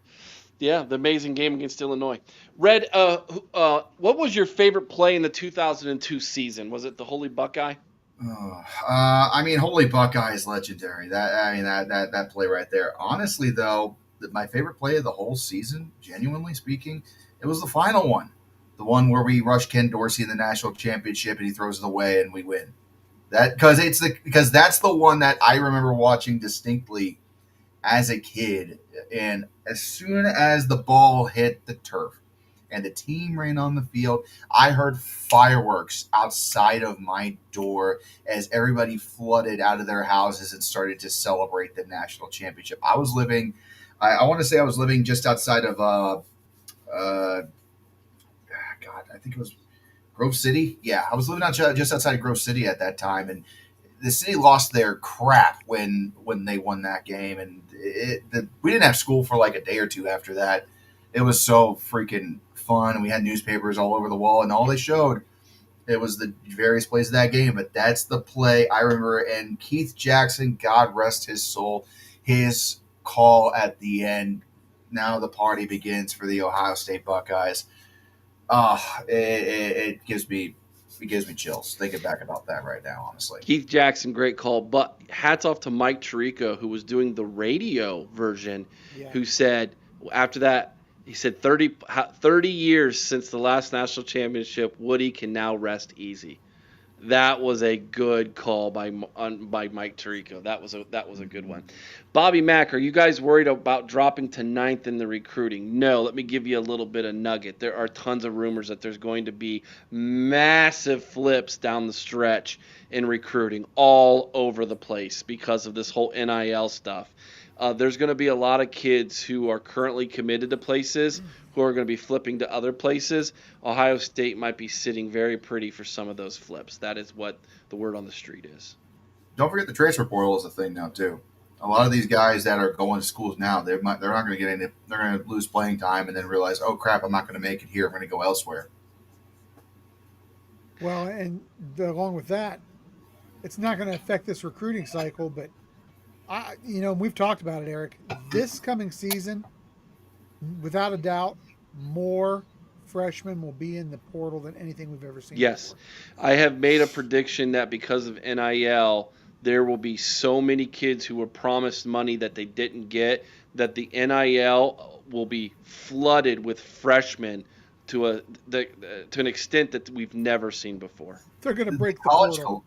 the amazing game against Illinois. Red, what was your favorite play in the 2002 season? Was it the Holy Buckeye? Holy Buckeye is legendary. That play right there. Honestly, though, my favorite play of the whole season, genuinely speaking, it was the final one. The one where we rush Ken Dorsey in the national championship and he throws it away and we win. Because that's the one that I remember watching distinctly as a kid. And as soon as the ball hit the turf and the team ran on the field, I heard fireworks outside of my door as everybody flooded out of their houses and started to celebrate the national championship. I was living, I want to say I was living just outside of, I think it was Grove City. Yeah, I was living just outside of Grove City at that time, and the city lost their crap when they won that game, and we didn't have school for like a day or two after that. It was so freaking fun, and we had newspapers all over the wall, and all they showed It was the various plays of that game, but that's the play I remember. And Keith Jackson, God rest his soul, his call at the end. Now the party begins for the Ohio State Buckeyes. It gives me chills thinking back about that right now, honestly. Keith Jackson, great call. But hats off to Mike Tirico, who was doing the radio version, who said after that, he said 30 years since the last national championship, Woody can now rest easy. That was a good call by Mike Tirico. That was a good one. Bobby Mack, are you guys worried about dropping to 9th in the recruiting? No. Let me give you a little bit of nugget. There are tons of rumors that there's going to be massive flips down the stretch in recruiting all over the place because of this whole NIL stuff. There's going to be a lot of kids who are currently committed to places who are going to be flipping to other places. Ohio State might be sitting very pretty for some of those flips. That is what the word on the street is. Don't forget the transfer portal is a thing now too. A lot of these guys that are going to schools now, they're not going to get any. They're going to lose playing time and then realize, oh crap, I'm not going to make it here. I'm going to go elsewhere. Well, and along with that, it's not going to affect this recruiting cycle, but we've talked about it, Eric. This coming season, without a doubt, more freshmen will be in the portal than anything we've ever seen. Yes. Before. I have made a prediction that because of NIL, there will be so many kids who were promised money that they didn't get, that the NIL will be flooded with freshmen to an extent that we've never seen before. They're going to break the portal.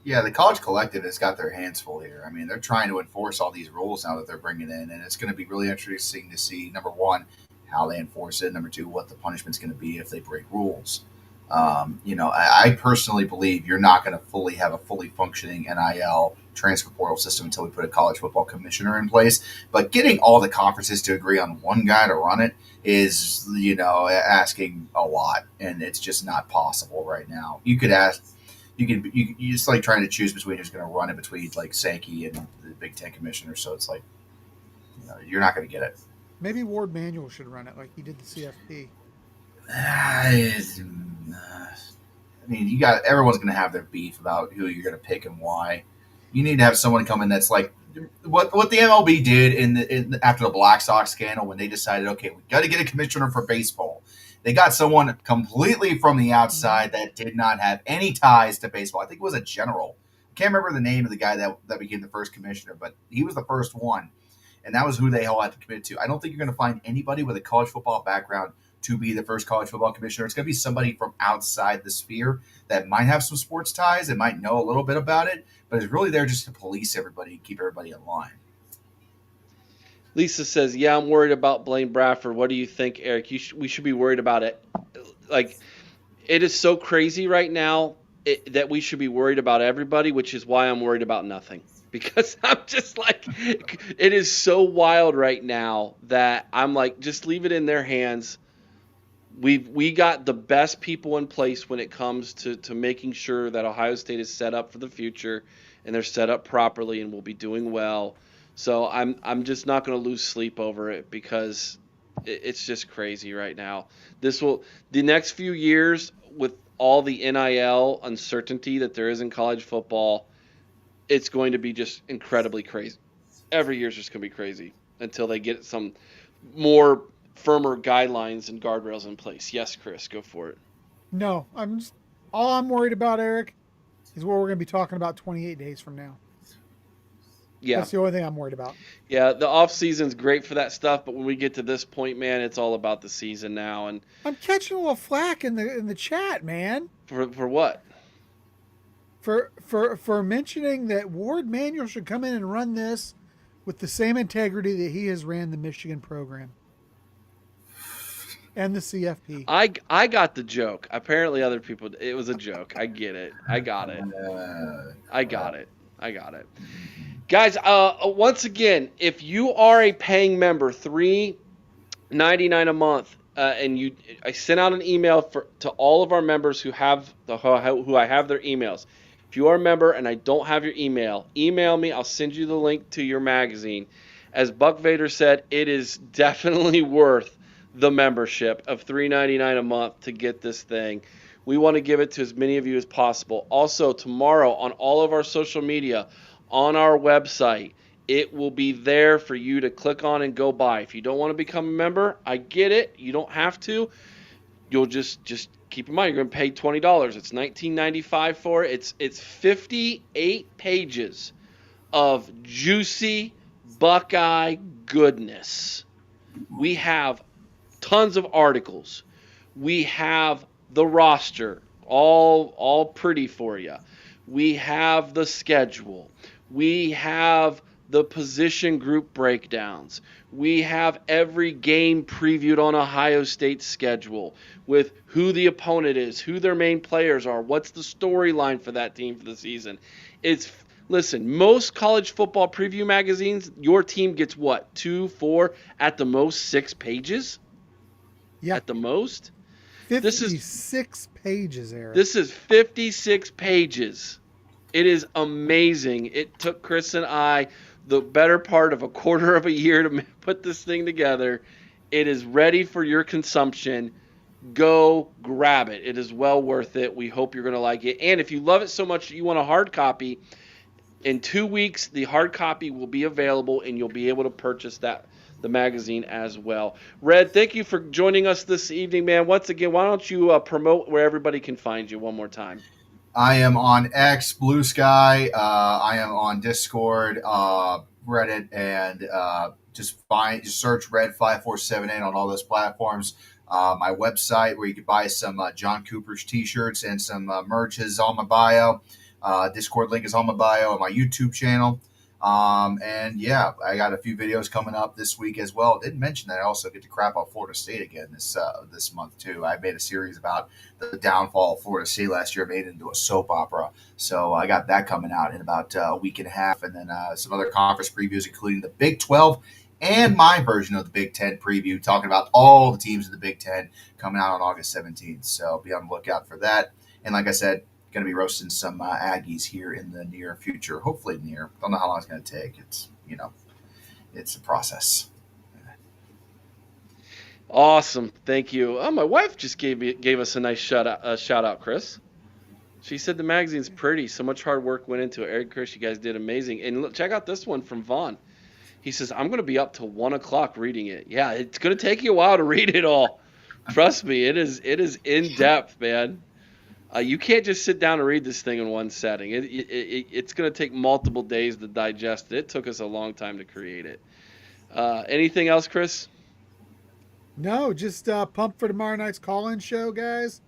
Yeah, the college collective has got their hands full here. I mean, they're trying to enforce all these rules now that they're bringing in, and it's going to be really interesting to see, number one, how they enforce it, number two, what the punishment's going to be if they break rules. I personally believe you're not going to fully have a fully functioning NIL transfer portal system until we put a college football commissioner in place. But getting all the conferences to agree on one guy to run it is, asking a lot, and it's just not possible right now. You could ask. You just like trying to choose between who's going to run it between like Sankey and the Big Ten commissioner. So it's like, you're not going to get it. Maybe Ward Manuel should run it like he did the CFP. Everyone's going to have their beef about who you're going to pick and why. You need to have someone come in that's like what the MLB did after the Black Sox scandal when they decided, okay, we got to get a commissioner for baseball. They got someone completely from the outside that did not have any ties to baseball. I think it was a general. I can't remember the name of the guy that became the first commissioner, but he was the first one, and that was who they all had to commit to. I don't think you're going to find anybody with a college football background to be the first college football commissioner. It's going to be somebody from outside the sphere that might have some sports ties and might know a little bit about it, but is really there just to police everybody and keep everybody in line. Lisa says, yeah, I'm worried about Blaine Bradford. What do you think, Eric? We should be worried about it. Like, it is so crazy right now that we should be worried about everybody, which is why I'm worried about nothing. Because I'm just like, it is so wild right now that I'm like, just leave it in their hands. We got the best people in place when it comes to making sure that Ohio State is set up for the future and they're set up properly and will be doing well. So I'm just not going to lose sleep over it because it's just crazy right now. The next few years with all the NIL uncertainty that there is in college football, it's going to be just incredibly crazy. Every year is just going to be crazy until they get some more firmer guidelines and guardrails in place. Yes, Chris, go for it. No, all I'm worried about, Eric, is what we're going to be talking about 28 days from now. Yeah. That's the only thing I'm worried about. Yeah, the off season's great for that stuff, but when we get to this point, man, it's all about the season now. And I'm catching a little flack in the chat, man. For what? For mentioning that Ward Manuel should come in and run this with the same integrity that he has ran the Michigan program and the CFP. I got the joke. Apparently other people, it was a joke. I get it. I got it. Guys, once again, if you are a paying member, $3.99 a month, and I sent out an email to all of our members who I have their emails. If you are a member and I don't have your email me. I'll send you the link to your magazine. As Buck Vader said, it is definitely worth the membership of $3.99 a month to get this thing. We want to give it to as many of you as possible. Also, tomorrow on all of our social media, on our website, it will be there for you to click on and go buy. If you don't want to become a member, I get it. You don't have to. You'll just keep in mind you're going to pay $20. It's $19.95 for it. It's 58 pages of juicy Buckeye goodness. We have tons of articles. We have the roster, all pretty for you. We have the schedule. We have the position group breakdowns. We have every game previewed on Ohio State's schedule with who the opponent is, who their main players are, what's the storyline for that team for the season. Listen, most college football preview magazines, your team gets what, 2, 4, at the most 6 pages? Yeah. At the most? 56 pages, Eric. This is 56 pages. It is amazing. It took Chris and I the better part of a quarter of a year to put this thing together. It is ready for your consumption. Go grab it. It is well worth it. We hope you're going to like it. And if you love it so much that you want a hard copy, in 2 weeks, the hard copy will be available, and you'll be able to purchase the magazine as well. Red, thank you for joining us this evening, man. Once again, why don't you promote where everybody can find you one more time? I am on X, Blue Sky. I am on Discord, Reddit, and just search Red5478 on all those platforms. My website where you can buy some John Cooper's t-shirts and some merch is on my bio. Discord link is on my bio on my YouTube channel. And yeah, I got a few videos coming up this week as well. Didn't mention that I also get to crap out Florida State again this month too. I made a series about the downfall of Florida State last year, made it into a soap opera. So I got that coming out in about a week and a half, and then some other conference previews, including the Big 12 and my version of the Big 10 preview, talking about all the teams in the Big 10 coming out on August 17th. So be on the lookout for that. And like I said, going to be roasting some Aggies here in the near future. Hopefully near. Don't know how long it's going to take. It's a process. Awesome. Thank you. Oh, my wife just gave us a nice shout out, Chris. She said the magazine's pretty. So much hard work went into it. Eric, Chris, you guys did amazing. And look, check out this one from Vaughn. He says, I'm going to be up till 1 o'clock reading it. Yeah, it's going to take you a while to read it all. Trust me, it is in depth, man. You can't just sit down and read this thing in one setting. It's going to take multiple days to digest it. It took us a long time to create it. Anything else, Chris? No, just pumped for tomorrow night's call-in show, guys.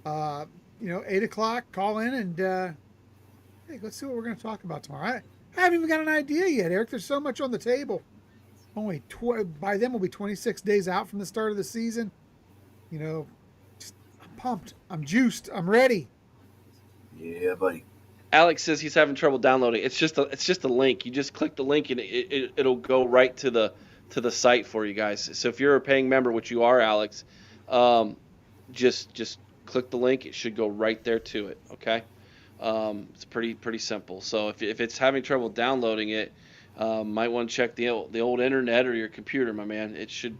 8 o'clock, call in, and hey, let's see what we're going to talk about tomorrow. I haven't even got an idea yet, Eric. There's so much on the table. By then we'll be 26 days out from the start of the season. I'm pumped. I'm juiced. I'm ready. Yeah, buddy. Alex says he's having trouble downloading. It's just a link. You just click the link and it'll go right to the site for you guys. So if you're a paying member, which you are, Alex, just click the link. It should go right there to it. Okay. It's pretty simple. So if it's having trouble downloading it, might want to check the old internet or your computer, my man. It should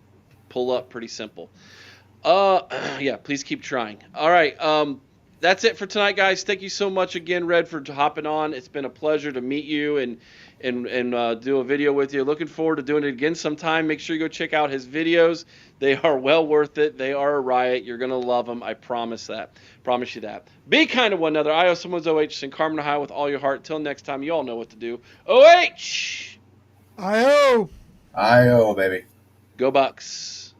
pull up pretty simple. Yeah, please keep trying. All right. That's it for tonight, guys. Thank you so much again, Red, for hopping on. It's been a pleasure to meet you and do a video with you. Looking forward to doing it again sometime. Make sure you go check out his videos. They are well worth it. They are a riot. You're going to love them. I promise that. Promise you that. Be kind to one another. I owe someone's OH in Carmen, Ohio with all your heart. Till next time, you all know what to do. OH! I-O, baby. Go Bucks.